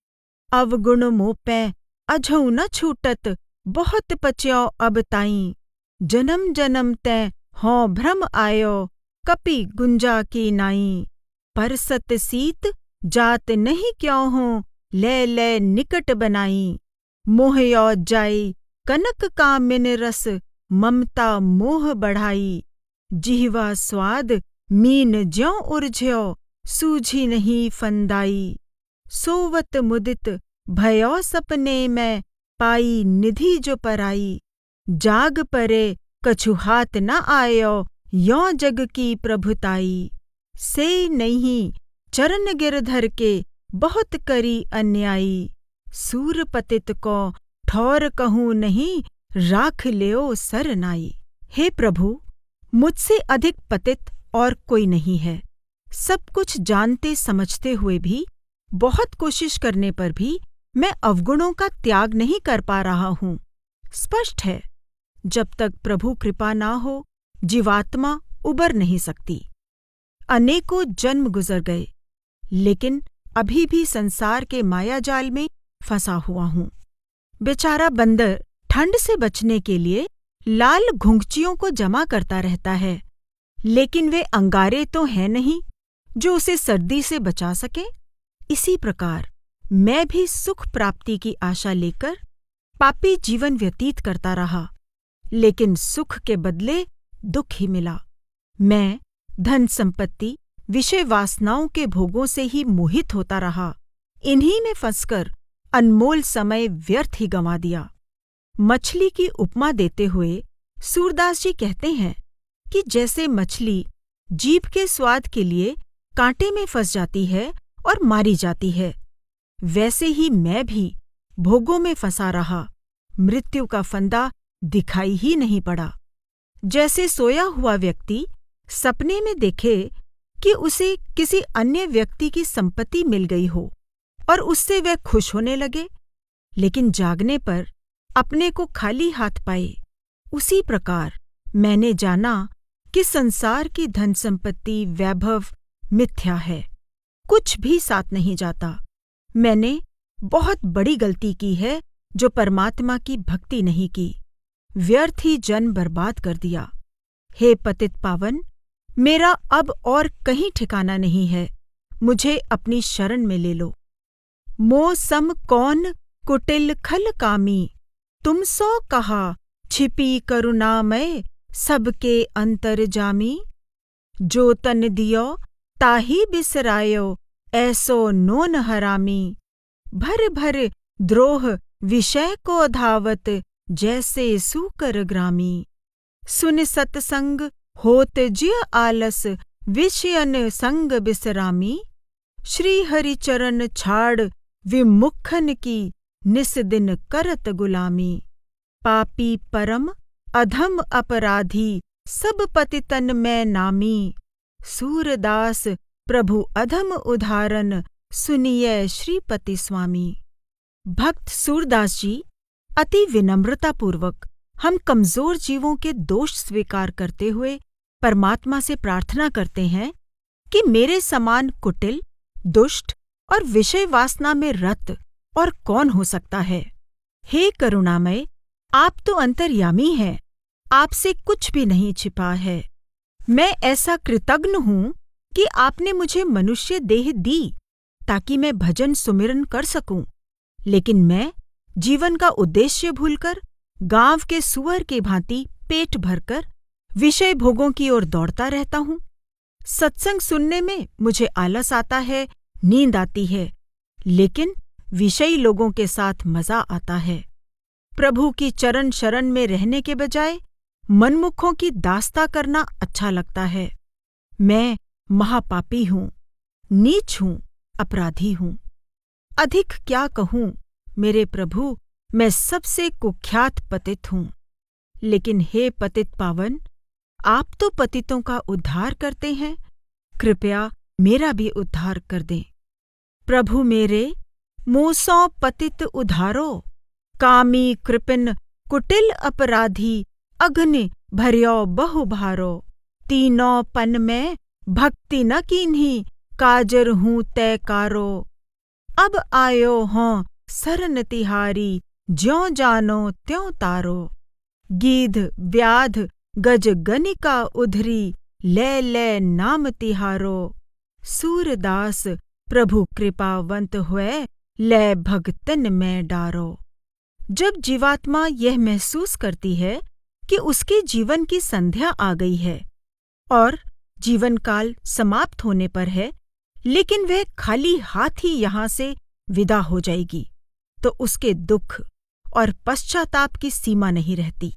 अवगुण मोपै अझऊ न छूटत, बहुत पच्यो अब ताई। जन्म जन्म तै हों भ्रम आयो, कपि गुंजा की नाई। पर सत सीत जात नहीं क्यों हो, ले ले निकट बनाई। मोहयो जाई कनक कामिन रस, ममता मोह बढ़ाई। जिह्वा स्वाद मीन ज्यों उर्झ्यो, सूझी नहीं फंदाई। सोवत मुदित भयो सपने में, पाई निधि जो पराई। जाग परे कछु हाथ न आयो, यों जग की प्रभुताई। से नहीं चरण गिरधर के, बहुत करी अन्यायी। सूर पतित को ठौर कहूँ नहीं, राख लेओ सर नाई। हे प्रभु, मुझसे अधिक पतित और कोई नहीं है। सब कुछ जानते समझते हुए भी, बहुत कोशिश करने पर भी मैं अवगुणों का त्याग नहीं कर पा रहा हूँ। स्पष्ट है, जब तक प्रभु कृपा ना हो, जीवात्मा उबर नहीं सकती। अनेकों जन्म गुजर गए, लेकिन अभी भी संसार के मायाजाल में फंसा हुआ हूँ। बेचारा बंदर ठंड से बचने के लिए लाल घुंघचियों को जमा करता रहता है, लेकिन वे अंगारे तो हैं नहीं जो उसे सर्दी से बचा सके। इसी प्रकार मैं भी सुख प्राप्ति की आशा लेकर पापी जीवन व्यतीत करता रहा, लेकिन सुख के बदले दुख ही मिला। मैं धन संपत्ति विषय वासनाओं के भोगों से ही मोहित होता रहा। इन्हीं में फंसकर अनमोल समय व्यर्थ ही गंवा दिया। मछली की उपमा देते हुए सूरदास जी कहते हैं कि जैसे मछली जीभ के स्वाद के लिए कांटे में फंस जाती है और मारी जाती है, वैसे ही मैं भी भोगों में फंसा रहा। मृत्यु का फंदा दिखाई ही नहीं पड़ा। जैसे सोया हुआ व्यक्ति सपने में देखे कि उसे किसी अन्य व्यक्ति की संपत्ति मिल गई हो और उससे वह खुश होने लगे, लेकिन जागने पर अपने को खाली हाथ पाए, उसी प्रकार मैंने जाना कि संसार की धन संपत्ति वैभव मिथ्या है, कुछ भी साथ नहीं जाता। मैंने बहुत बड़ी गलती की है जो परमात्मा की भक्ति नहीं की, व्यर्थ ही जन्म बर्बाद कर दिया। हे पतित पावन, मेरा अब और कहीं ठिकाना नहीं है, मुझे अपनी शरण में ले लो। मोह सम कौन कुटिल खल कामी, तुम सो कहा छिपी करुणामय, सबके अंतर्जामी। जो तन दियो ताही बिसरायो, ऐसो नोन हरामी। भर भर द्रोह विषय को धावत, जैसे सूकर ग्रामी। सुन सतसंग होत जिय आलस, विषयन संग बिसरामी। श्री हरि चरण छाड़ विमुखन की, निस दिन करत गुलामी। पापी परम अधम अपराधी, सब पतितन मैं नामी। सूरदास प्रभु अधम उदाहरण, सुनिए श्रीपति स्वामी। भक्त सूरदास जी अति विनम्रतापूर्वक हम कमजोर जीवों के दोष स्वीकार करते हुए परमात्मा से प्रार्थना करते हैं कि मेरे समान कुटिल, दुष्ट और विषय वासना में रत और कौन हो सकता है। हे करुणामय, आप तो अंतर्यामी हैं, आपसे कुछ भी नहीं छिपा है। मैं ऐसा कृतज्ञ हूँ कि आपने मुझे मनुष्य देह दी ताकि मैं भजन सुमिरन कर सकूं, लेकिन मैं जीवन का उद्देश्य भूलकर गांव के सुअर की भांति पेट भरकर विषय भोगों की ओर दौड़ता रहता हूँ। सत्संग सुनने में मुझे आलस आता है, नींद आती है, लेकिन विषयी लोगों के साथ मजा आता है। प्रभु की चरण शरण में रहने के बजाय मनमुखों की दास्ता करना अच्छा लगता है। मैं महापापी हूँ, नीच हूँ, अपराधी हूँ। अधिक क्या कहूँ मेरे प्रभु, मैं सबसे कुख्यात पतित हूँ। लेकिन हे पतित पावन, आप तो पतितों का उद्धार करते हैं, कृपया मेरा भी उद्धार कर दें। प्रभु मेरे, मूसों पतित उधारो, कामी कृपिन कुटिल अपराधी, अग्नि भर्यो बहु भारो। तीनों पन में भक्ति न कीन्ही, काजर हूँ तय कारो। अब आयो हों सरन तिहारी, ज्यों जानो त्यों तारो। गीध व्याध गज गनिका उधरी, ले ले नाम तिहारो। सूरदास प्रभु कृपावंत हुए, ले भगतन में डारो। जब जीवात्मा यह महसूस करती है कि उसके जीवन की संध्या आ गई है और जीवन काल समाप्त होने पर है, लेकिन वह खाली हाथ ही यहाँ से विदा हो जाएगी, तो उसके दुख और पश्चाताप की सीमा नहीं रहती।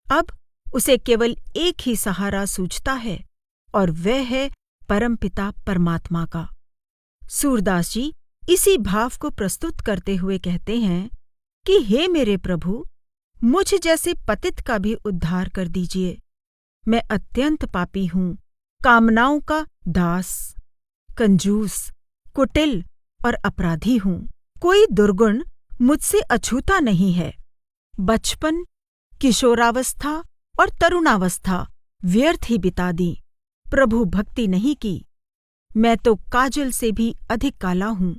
अब उसे केवल एक ही सहारा सूझता है और वह है परमपिता परमात्मा का। सूरदास जी इसी भाव को प्रस्तुत करते हुए कहते हैं कि हे मेरे प्रभु, मुझ जैसे पतित का भी उद्धार कर दीजिए। मैं अत्यंत पापी हूँ, कामनाओं का दास, कंजूस, कुटिल और अपराधी हूँ। कोई दुर्गुण मुझसे अछूता नहीं है। बचपन, किशोरावस्था और तरुणावस्था व्यर्थ ही बिता दी, प्रभु भक्ति नहीं की। मैं तो काजल से भी अधिक काला हूँ,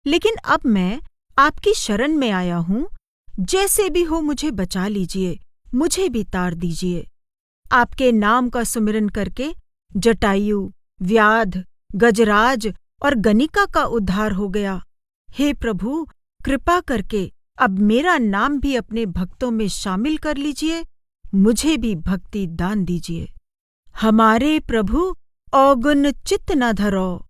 लेकिन अब मैं आपकी शरण में आया हूँ। जैसे भी हो मुझे बचा लीजिए, मुझे भी तार दीजिए। आपके नाम का सुमिरन करके जटायु, व्याध, गजराज और गनिका का उद्धार हो गया। हे प्रभु, कृपा करके अब मेरा नाम भी अपने भक्तों में शामिल कर लीजिए, मुझे भी भक्ति दान दीजिए। हमारे प्रभु औगुन चित्त न धरो,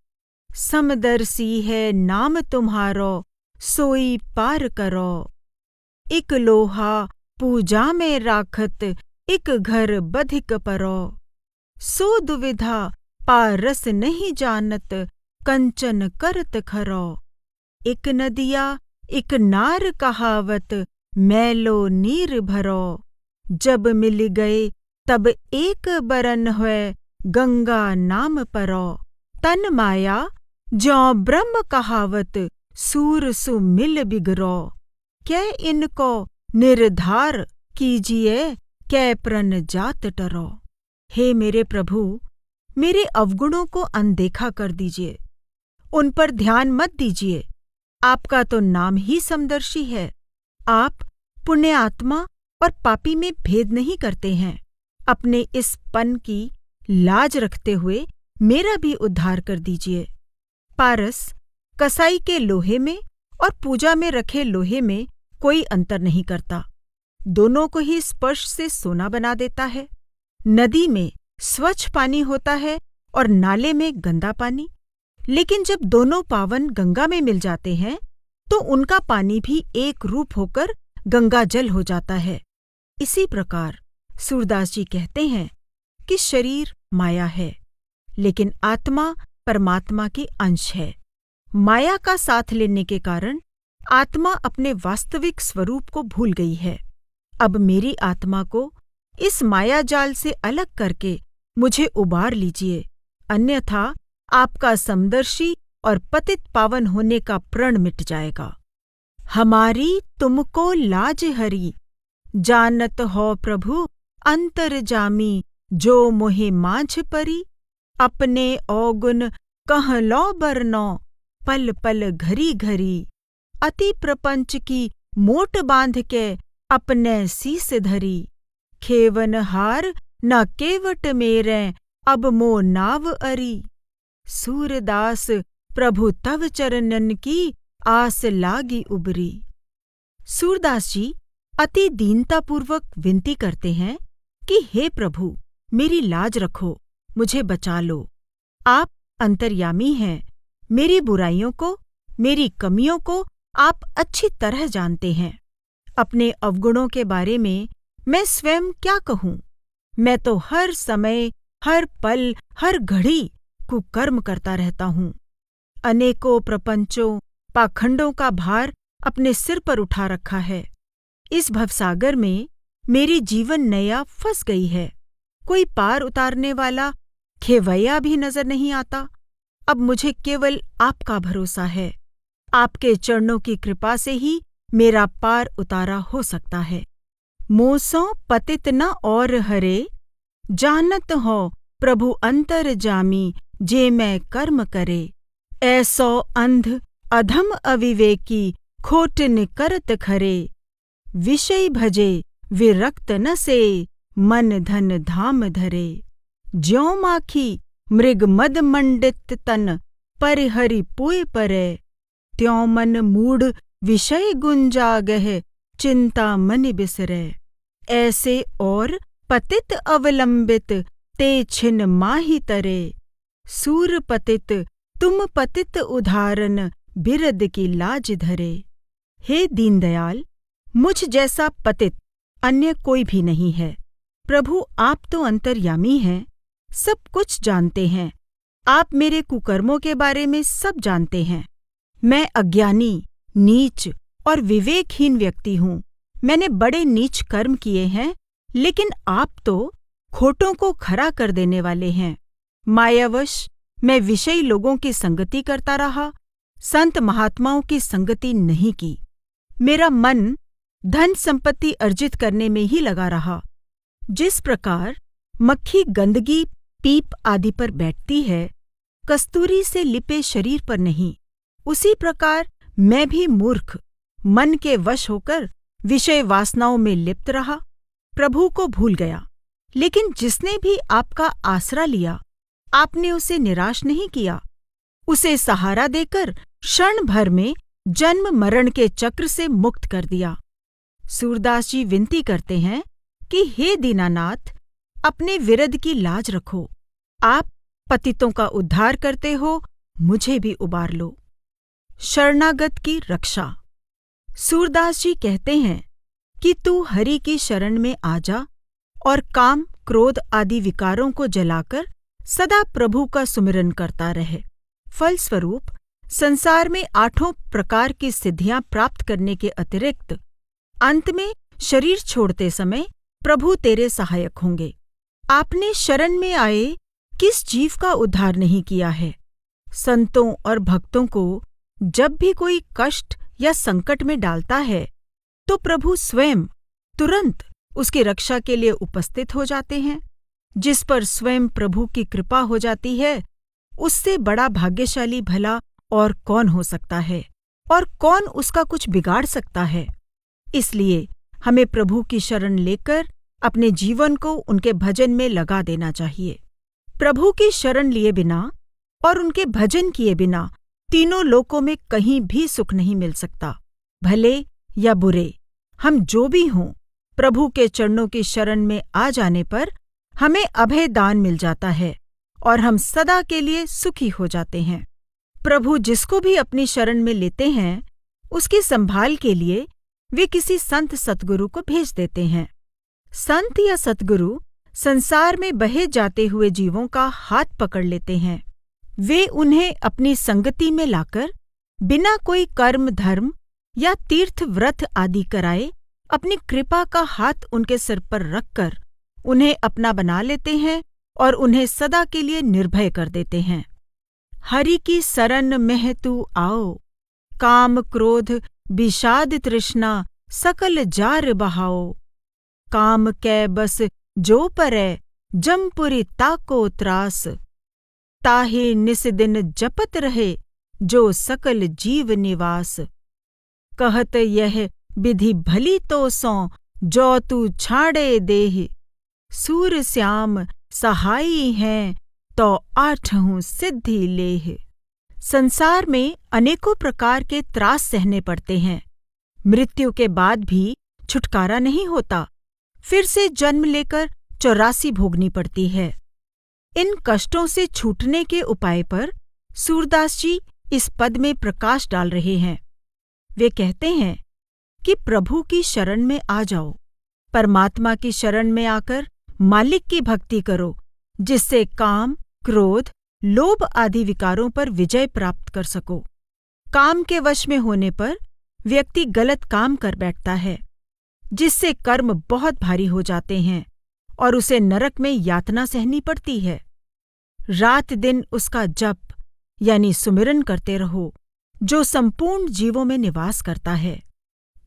समदर्शी है नाम तुम्हारो, सोई पार करो। इक लोहा पूजा में राखत, इक घर बधिक परो। सो दुविधा पारस नहीं जानत, कंचन करत खरो। इक नदिया इक नार कहावत, मैलो नीर भरो। जब मिल गए तब एक बरन हुए, गंगा नाम परो। तन माया ज्यों ब्रह्म कहावत, सूर सु मिल बिगरो। कै इनको निर्धार कीजिए, कै प्रण जात टरो। हे मेरे प्रभु, मेरे अवगुणों को अनदेखा कर दीजिए, उन पर ध्यान मत दीजिए। आपका तो नाम ही समदर्शी है। आप पुण्य आत्मा और पापी में भेद नहीं करते हैं। अपने इस पन की लाज रखते हुए मेरा भी उद्धार कर दीजिए। पारस कसाई के लोहे में और पूजा में रखे लोहे में कोई अंतर नहीं करता, दोनों को ही स्पर्श से सोना बना देता है। नदी में स्वच्छ पानी होता है और नाले में गंदा पानी, लेकिन जब दोनों पावन गंगा में मिल जाते हैं तो उनका पानी भी एक रूप होकर गंगा जल हो जाता है। इसी प्रकार सूरदास जी कहते हैं कि शरीर माया है, लेकिन आत्मा परमात्मा की अंश है। माया का साथ लेने के कारण आत्मा अपने वास्तविक स्वरूप को भूल गई है। अब मेरी आत्मा को इस माया जाल से अलग करके मुझे उबार लीजिए, अन्यथा आपका समदर्शी और पतित पावन होने का प्रण मिट जाएगा। हमारी तुमको लाज हरी, जानत हो प्रभु अंतरजामी, जो मोहि माझ परी। अपने औगुन कह लो बरनो, पल पल घरी घरी। अति प्रपंच की मोट बांध के, अपने शीस धरी। खेवन हार न केवट मेरे, अब मो नाव अरी। सूरदास प्रभु तव चरणन की, आस लागी उबरी। सूरदास जी अति दीनतापूर्वक विनती करते हैं कि हे प्रभु, मेरी लाज रखो, मुझे बचा लो। आप अंतर्यामी हैं, मेरी बुराइयों को, मेरी कमियों को आप अच्छी तरह जानते हैं। अपने अवगुणों के बारे में मैं स्वयं क्या कहूँ? मैं तो हर समय हर पल हर घड़ी कुकर्म करता रहता हूँ। अनेकों प्रपंचों पाखंडों का भार अपने सिर पर उठा रखा है। इस भवसागर में मेरी जीवन नैया फंस गई है। कोई पार उतारने वाला खेवैया भी नजर नहीं आता। अब मुझे केवल आपका भरोसा है। आपके चरणों की कृपा से ही मेरा पार उतारा हो सकता है। मोसों पतित न और हरे, जानत हो प्रभु अंतर जामी, जे मैं कर्म करे। ऐसो अंध अधम अविवेकी, खोट निकरत खरे। विषय भजे विरक्त न से, मन धन धाम धरे। ज्यों माखी मृग मद मंडित तन, परिहरि पुय परै। त्यों मन मूढ़ विषय गुंजागह, चिंता मन बिसरै। ऐसे और पतित अवलंबित, ते छिन माहि तरे। सूर पतित तुम पतित उदाहरण, बिरद की लाज धरे। हे दीनदयाल, मुझ जैसा पतित अन्य कोई भी नहीं है। प्रभु, आप तो अंतर्यामी हैं, सब कुछ जानते हैं। आप मेरे कुकर्मों के बारे में सब जानते हैं। मैं अज्ञानी, नीच और विवेकहीन व्यक्ति हूँ। मैंने बड़े नीच कर्म किए हैं, लेकिन आप तो खोटों को खरा कर देने वाले हैं। मायावश मैं विषयी लोगों की संगति करता रहा, संत महात्माओं की संगति नहीं की। मेरा मन धन संपत्ति अर्जित करने में ही लगा रहा। जिस प्रकार मक्खी गंदगी पीप आदि पर बैठती है, कस्तूरी से लिपे शरीर पर नहीं, उसी प्रकार मैं भी मूर्ख मन के वश होकर विषय वासनाओं में लिप्त रहा, प्रभु को भूल गया। लेकिन जिसने भी आपका आसरा लिया, आपने उसे निराश नहीं किया। उसे सहारा देकर क्षण भर में जन्म मरण के चक्र से मुक्त कर दिया। सूरदास जी विनती करते हैं कि हे दीनानाथ, अपने विरध की लाज रखो। आप पतितों का उद्धार करते हो, मुझे भी उबार लो। शरणागत की रक्षा। सूरदास जी कहते हैं कि तू हरि की शरण में आ जा और काम क्रोध आदि विकारों को जलाकर सदा प्रभु का सुमिरन करता रहे। फलस्वरूप संसार में 8 प्रकार की सिद्धियां प्राप्त करने के अतिरिक्त अंत में शरीर छोड़ते समय प्रभु तेरे सहायक होंगे। आपने शरण में आए किस जीव का उद्धार नहीं किया है। संतों और भक्तों को जब भी कोई कष्ट या संकट में डालता है, तो प्रभु स्वयं तुरंत उसकी रक्षा के लिए उपस्थित हो जाते हैं। जिस पर स्वयं प्रभु की कृपा हो जाती है, उससे बड़ा भाग्यशाली भला और कौन हो सकता है, और कौन उसका कुछ बिगाड़ सकता है। इसलिए हमें प्रभु की शरण लेकर अपने जीवन को उनके भजन में लगा देना चाहिए। प्रभु की शरण लिए बिना और उनके भजन किए बिना तीनों लोकों में कहीं भी सुख नहीं मिल सकता। भले या बुरे, हम जो भी हों, प्रभु के चरणों की शरण में आ जाने पर हमें अभय दान मिल जाता है और हम सदा के लिए सुखी हो जाते हैं। प्रभु जिसको भी अपनी शरण में लेते हैं, उसकी संभाल के लिए वे किसी संत सतगुरु को भेज देते हैं। संत या सतगुरु संसार में बहे जाते हुए जीवों का हाथ पकड़ लेते हैं। वे उन्हें अपनी संगति में लाकर बिना कोई कर्म धर्म या तीर्थ व्रत आदि कराए अपनी कृपा का हाथ उनके सिर पर रखकर उन्हें अपना बना लेते हैं और उन्हें सदा के लिए निर्भय कर देते हैं। हरि की सरन में तू आओ, काम क्रोध विषाद तृष्णा सकल जार बहाओ। काम कै बस जो परै, जमपुरी ताको त्रास। ताहे निस दिन जपत रहे, जो सकल जीव निवास। कहत यह विधि भली तो सौ, जो तू छाड़े देह। सूर श्याम सहाई हैं, तो 8 सिद्धि लेह। संसार में अनेकों प्रकार के त्रास सहने पड़ते हैं। मृत्यु के बाद भी छुटकारा नहीं होता, फिर से जन्म लेकर 84 भोगनी पड़ती है। इन कष्टों से छूटने के उपाय पर सूरदास जी इस पद में प्रकाश डाल रहे हैं। वे कहते हैं कि प्रभु की शरण में आ जाओ, परमात्मा की शरण में आकर मालिक की भक्ति करो, जिससे काम, क्रोध, लोभ आदि विकारों पर विजय प्राप्त कर सको। काम के वश में होने पर व्यक्ति गलत काम कर बैठता है, जिससे कर्म बहुत भारी हो जाते हैं और उसे नरक में यातना सहनी पड़ती है। रात दिन उसका जप यानी सुमिरन करते रहो, जो संपूर्ण जीवों में निवास करता है।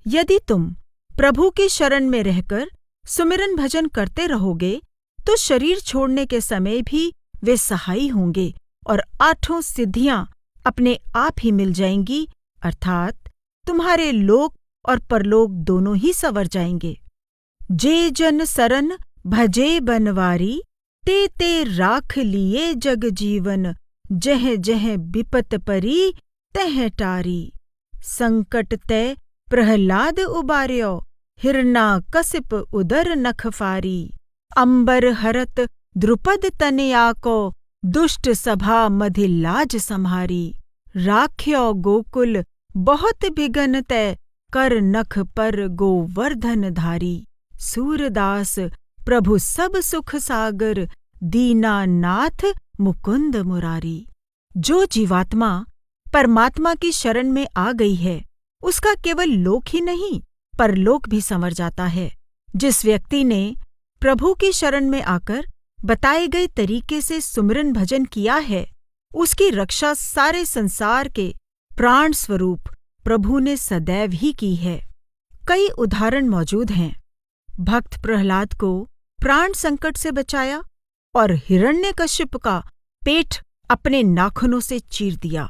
यदि तुम प्रभु की शरण में रहकर सुमिरन भजन करते रहोगे तो शरीर छोड़ने के समय भी वे सहायी होंगे और 8 सिद्धियां अपने आप ही मिल जाएंगी, अर्थात तुम्हारे लोक और परलोक दोनों ही संवर जाएंगे। जे जन सरन भजे बनवारी, ते ते राख लिए जग जीवन, जह जह बिपत परी तह टारी। संकट तय प्रहलाद उबार्यो, हिरना कसिप उदर नख फारी। अंबर हरत द्रुपद तनया को, दुष्ट सभा मधि लाज सम्हारी। राख्यो गोकुल बहुत बिगन तय, कर नख पर गोवर्धन धारी। सूरदास प्रभु सब सुख सागर, दीनानाथ मुकुंद मुरारी। जो जीवात्मा परमात्मा की शरण में आ गई है, उसका केवल लोक ही नहीं परलोक भी संवर जाता है। जिस व्यक्ति ने प्रभु की शरण में आकर बताए गए तरीके से सुमिरन भजन किया है, उसकी रक्षा सारे संसार के प्राण स्वरूप प्रभु ने सदैव ही की है। कई उदाहरण मौजूद हैं। भक्त प्रहलाद को प्राण संकट से बचाया और हिरण्यकश्यप का पेट अपने नाखूनों से चीर दिया।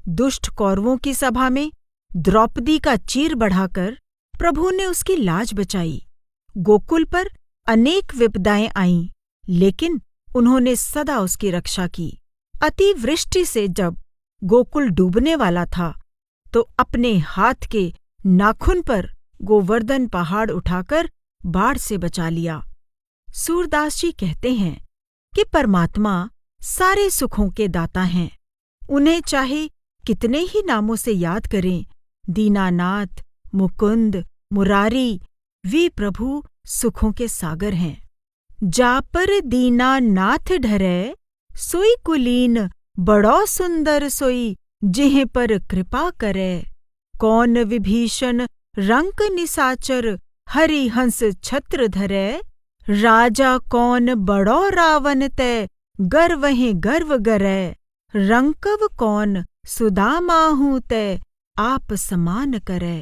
दुष्ट कौरवों की सभा में द्रौपदी का चीर बढ़ाकर प्रभु ने उसकी लाज बचाई। गोकुल पर अनेक विपदाएं आईं, लेकिन उन्होंने सदा उसकी रक्षा की। अतिवृष्टि से जब गोकुल डूबने वाला था, तो अपने हाथ के नाखून पर गोवर्धन पहाड़ उठाकर बाढ़ से बचा लिया। सूरदास जी कहते हैं कि परमात्मा सारे सुखों के दाता हैं। उन्हें चाहे कितने ही नामों से याद करें, दीनानाथ, मुकुंद, मुरारी, वे प्रभु सुखों के सागर हैं। जा पर दीनानाथ ढरै, सोई कुलीन बड़ो सुंदर सोई, जिह पर कृपा करे। कौन विभीषण रंक निसाचर, हरि हंस छत्र धरै। राजा कौन बड़ो रावण तै, गर्वहि गर्व गरै। रंकव कौन सुदामाहू तै, आप समान करै।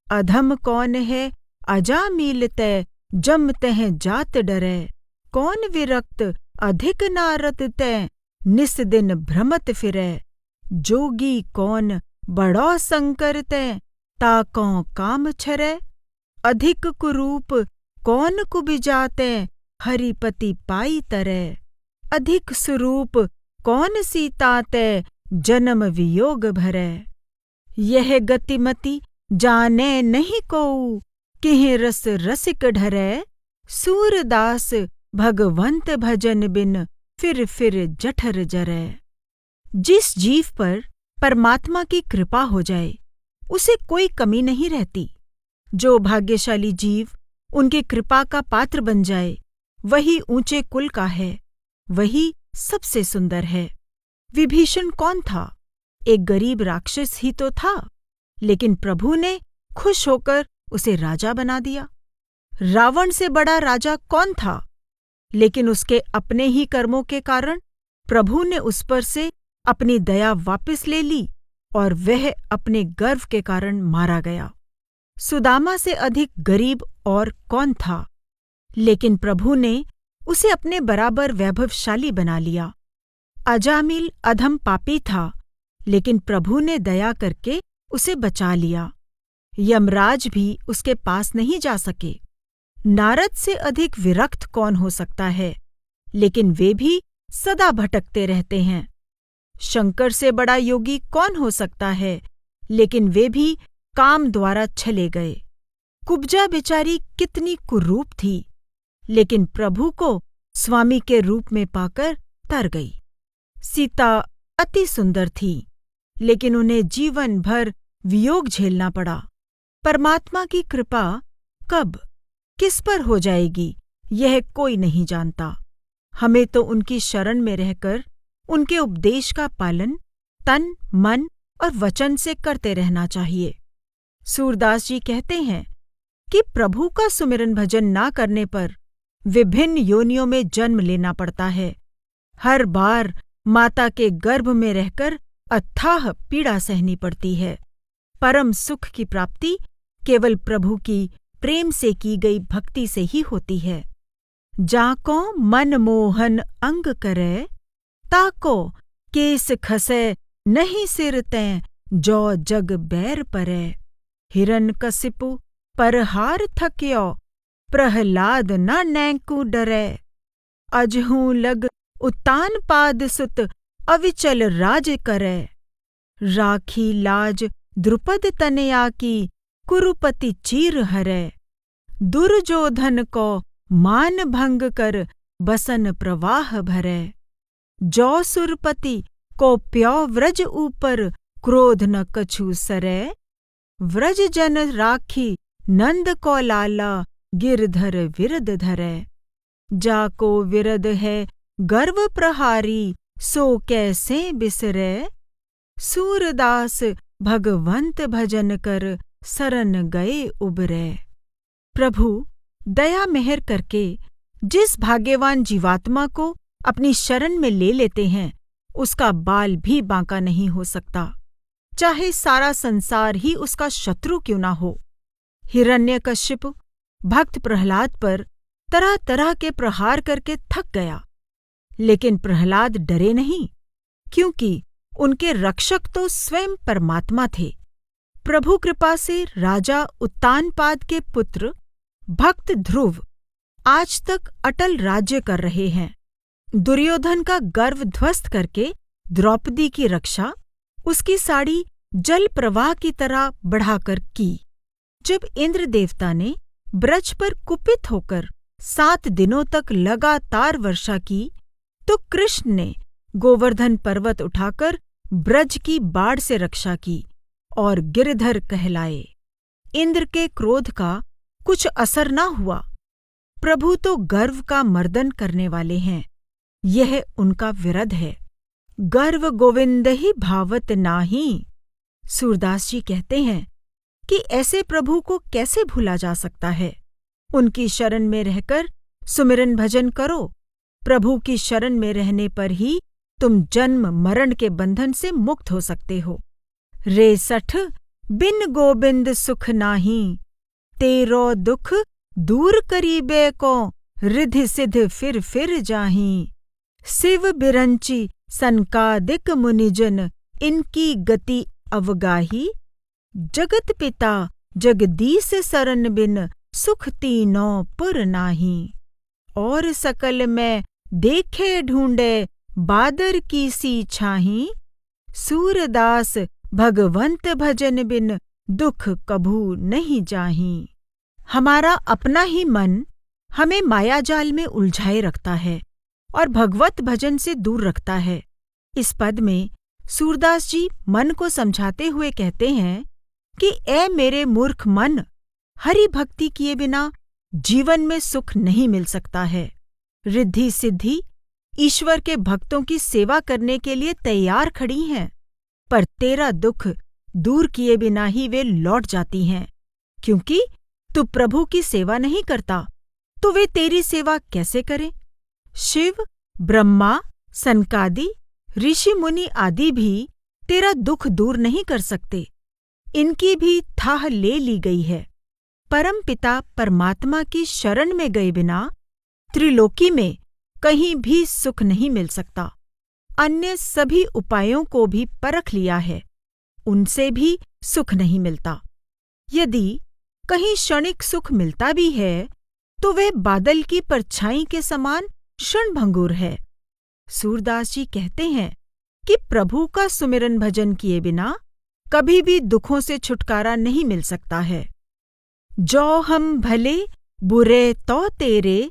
अधम कौन है अजामिल तै, जम तह जात डरै। कौन विरक्त अधिक नारद तै, निस दिन भ्रमत फिरै। जोगी कौन बड़ो शंकर तै, ताकों काम छरै। अधिक कुरूप कौन कुबिजा तै, हरिपति पाई तरै। अधिक सुरूप कौन सीता तै, जन्म वियोग भरै। यह गतिमति जाने नहीं कोऊ, किह रस रसिक ढरै। सूरदास भगवंत भजन बिन, फिर जठर जरै। जिस जीव पर परमात्मा की कृपा हो जाए, उसे कोई कमी नहीं रहती। जो भाग्यशाली जीव उनकी कृपा का पात्र बन जाए, वही ऊंचे कुल का है, वही सबसे सुंदर है। विभीषण कौन था? एक गरीब राक्षस ही तो था, लेकिन प्रभु ने खुश होकर उसे राजा बना दिया। रावण से बड़ा राजा कौन था? लेकिन उसके अपने ही कर्मों के कारण प्रभु ने उस पर से अपनी दया वापस ले ली और वह अपने गर्व के कारण मारा गया। सुदामा से अधिक गरीब और कौन था? लेकिन प्रभु ने उसे अपने बराबर वैभवशाली बना लिया। अजामिल अधम पापी था, लेकिन प्रभु ने दया करके उसे बचा लिया। यमराज भी उसके पास नहीं जा सके। नारद से अधिक विरक्त कौन हो सकता है? लेकिन वे भी सदा भटकते रहते हैं। शंकर से बड़ा योगी कौन हो सकता है? लेकिन वे भी काम द्वारा छले गए। कुब्जा बेचारी कितनी कुरूप थी, लेकिन प्रभु को स्वामी के रूप में पाकर तर गई। सीता अति सुंदर थी, लेकिन उन्हें जीवन भर वियोग झेलना पड़ा। परमात्मा की कृपा कब किस पर हो जाएगी, यह कोई नहीं जानता। हमें तो उनकी शरण में रहकर उनके उपदेश का पालन तन, मन और वचन से करते रहना चाहिए। सूरदास जी कहते हैं कि प्रभु का सुमिरन भजन ना करने पर विभिन्न योनियों में जन्म लेना पड़ता है। हर बार माता के गर्भ में रहकर अथाह पीड़ा सहनी पड़ती है। परम सुख की प्राप्ति केवल प्रभु की प्रेम से की गई भक्ति से ही होती है। जाको मन मोहन अंग करे, ताको केस खसे नहीं सिर तैं जो जग बैर परे। हिरण्यकशिपु परहार थक्यो, प्रहलाद न नैकु डरे। अजहूँ लग उत्तानपाद सुत, अविचल राज करे। राखी लाज द्रुपद तनया की, कुरुपति चीर हरै। दुर्योधन को मान भंग कर, बसन प्रवाह भरै। जो सुरपति को प्यो व्रज ऊपर, क्रोध न कछु सरै। व्रज जन राखी नंद को लाला, गिरधर विरद धरै। जाको विरद है गर्व प्रहारी, सो कैसे बिसरै। सूरदास भगवंत भजन कर, शरण गए उबरै। प्रभु दया मेहर करके जिस भाग्यवान जीवात्मा को अपनी शरण में ले लेते हैं, उसका बाल भी बांका नहीं हो सकता, चाहे सारा संसार ही उसका शत्रु क्यों ना हो। हिरण्यकशिपु भक्त प्रहलाद पर तरह तरह के प्रहार करके थक गया, लेकिन प्रहलाद डरे नहीं, क्योंकि उनके रक्षक तो स्वयं परमात्मा थे। प्रभु कृपा से राजा उत्तानपाद के पुत्र भक्त ध्रुव आज तक अटल राज्य कर रहे हैं। दुर्योधन का गर्व ध्वस्त करके द्रौपदी की रक्षा उसकी साड़ी जल प्रवाह की तरह बढ़ाकर की। जब इंद्र देवता ने ब्रज पर कुपित होकर 7 दिनों तक लगातार वर्षा की, तो कृष्ण ने गोवर्धन पर्वत उठाकर ब्रज की बाढ़ से रक्षा की और गिरधर कहलाए। इंद्र के क्रोध का कुछ असर न हुआ। प्रभु तो गर्व का मर्दन करने वाले हैं, यह उनका विरध है। गर्व गोविंद ही भावत नाही। सूरदास जी कहते हैं कि ऐसे प्रभु को कैसे भूला जा सकता है। उनकी शरण में रहकर सुमिरन भजन करो। प्रभु की शरण में रहने पर ही तुम जन्म मरण के बंधन से मुक्त हो सकते हो। रे सठ बिन गोबिंद सुख नाही, तेरो दुख दूर करीबे को, रिधि सिद्ध फिर जाहीं। शिव बिरंची सनकादिक मुनिजन, इनकी गति अवगाही। जगत पिता जगदीश शरण बिन, सुख तीनों पुर नाही। और सकल में देखे ढूंढे, बादर की सी छाही। सूरदास भगवंत भजन बिन, दुख कभू नहीं जाहीं। हमारा अपना ही मन हमें मायाजाल में उलझाए रखता है और भगवत भजन से दूर रखता है। इस पद में सूरदास जी मन को समझाते हुए कहते हैं कि ऐ मेरे मूर्ख मन, हरि भक्ति किए बिना जीवन में सुख नहीं मिल सकता है। रिद्धि सिद्धि ईश्वर के भक्तों की सेवा करने के लिए तैयार खड़ी हैं, पर तेरा दुख दूर किए बिना ही वे लौट जाती हैं। क्योंकि तू प्रभु की सेवा नहीं करता, तो वे तेरी सेवा कैसे करें? शिव, ब्रह्मा, सनकादि, ऋषि मुनि आदि भी तेरा दुख दूर नहीं कर सकते। इनकी भी थाह ले ली गई है। परम पिता परमात्मा की शरण में गए बिना त्रिलोकी में कहीं भी सुख नहीं मिल सकता। अन्य सभी उपायों को भी परख लिया है, उनसे भी सुख नहीं मिलता। यदि कहीं क्षणिक सुख मिलता भी है, तो वह बादल की परछाई के समान क्षणभंगुर है। सूरदास जी कहते हैं कि प्रभु का सुमिरन भजन किए बिना कभी भी दुखों से छुटकारा नहीं मिल सकता है। जो हम भले बुरे तो तेरे,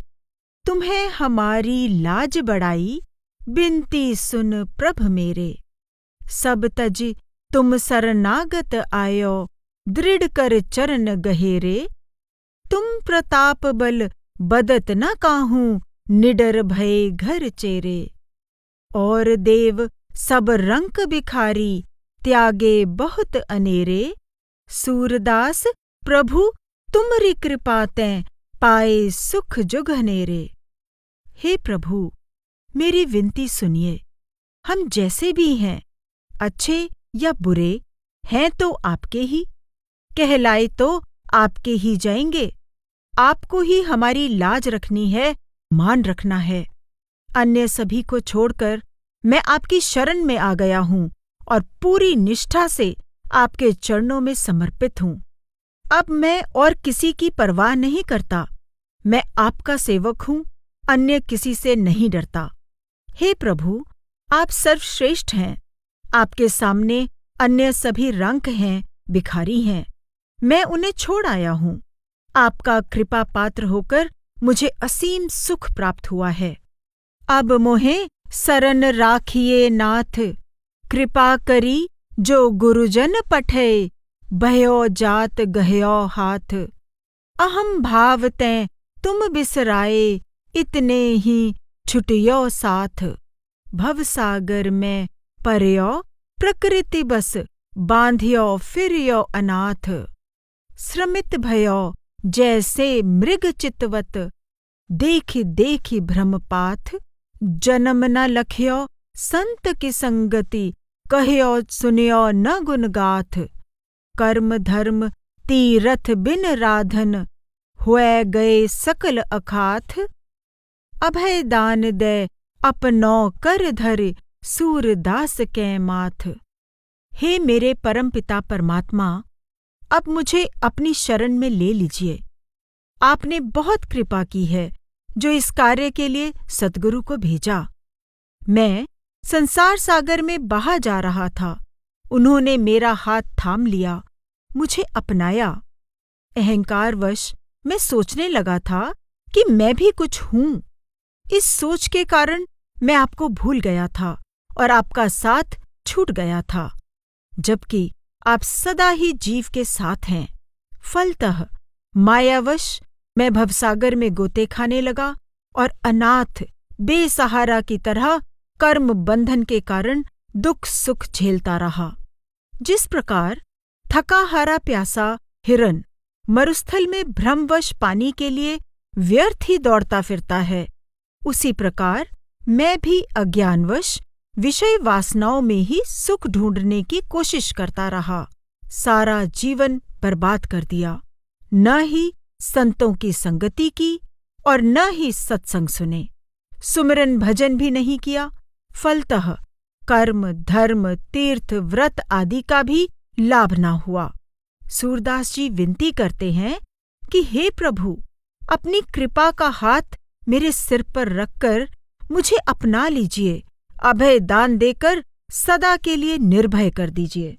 तुम्हें हमारी लाज बढ़ाई, बिनती सुन प्रभ मेरे। सब तज तुम शरणागत आयो, दृढ़ कर चरण गहेरे। तुम प्रताप बल बदत न काहूँ, निडर भये घर चेरे। और देव सब रंक बिखारी, त्यागे बहुत अनेरे। सूरदास प्रभु तुमरी कृपा तैं, पाए सुख जुगहनेरे। हे प्रभु, मेरी विनती सुनिए। हम जैसे भी हैं, अच्छे या बुरे, हैं तो आपके ही, कहलाए तो आपके ही जाएंगे। आपको ही हमारी लाज रखनी है, मान रखना है। अन्य सभी को छोड़कर मैं आपकी शरण में आ गया हूँ और पूरी निष्ठा से आपके चरणों में समर्पित हूँ। अब मैं और किसी की परवाह नहीं करता। मैं आपका सेवक हूँ, अन्य किसी से नहीं डरता। हे प्रभु, आप सर्वश्रेष्ठ हैं। आपके सामने अन्य सभी रंक हैं, भिखारी हैं। मैं उन्हें छोड़ आया हूँ। आपका कृपा पात्र होकर मुझे असीम सुख प्राप्त हुआ है। अब मोहे सरन राखिए नाथ, कृपा करी जो गुरुजन पठे, भयो जात गहयो हाथ। अहम भाव तैं तुम बिसराए, इतने ही छुटियो साथ। भवसागर में परयो प्रकृति बस, बांधियो फिरियो अनाथ। श्रमित भयो जैसे मृग चितवत, देखि देखि भ्रमपाथ। जन्म न लखियो संत की संगति, कहियो सुनियो न गुणगाथ। कर्म धर्म तीरथ बिन राधन, हुए गए सकल अखाथ। अभय दान दे अपनो कर धरि, सूरदास के माथ। हे मेरे परमपिता परमात्मा, अब मुझे अपनी शरण में ले लीजिए। आपने बहुत कृपा की है जो इस कार्य के लिए सद्गुरु को भेजा। मैं संसार सागर में बहा जा रहा था। उन्होंने मेरा हाथ थाम लिया, मुझे अपनाया। अहंकारवश मैं सोचने लगा था कि मैं भी कुछ हूँ। इस सोच के कारण मैं आपको भूल गया था और आपका साथ छूट गया था, जबकि आप सदा ही जीव के साथ हैं। फलतः मायावश मैं भवसागर में गोते खाने लगा और अनाथ बेसहारा की तरह कर्म बंधन के कारण दुख सुख झेलता रहा। जिस प्रकार थका हारा प्यासा हिरन मरुस्थल में भ्रमवश पानी के लिए व्यर्थ ही दौड़ता फिरता है, उसी प्रकार मैं भी अज्ञानवश विषय वासनाओं में ही सुख ढूंढने की कोशिश करता रहा। सारा जीवन बर्बाद कर दिया। न ही संतों की संगति की और न ही सत्संग सुने। सुमिरन भजन भी नहीं किया। फलतः कर्म धर्म तीर्थ व्रत आदि का भी लाभ न हुआ। सूरदास जी विनती करते हैं कि हे प्रभु, अपनी कृपा का हाथ मेरे सिर पर रखकर मुझे अपना लीजिए, अभय दान देकर सदा के लिए निर्भय कर दीजिए।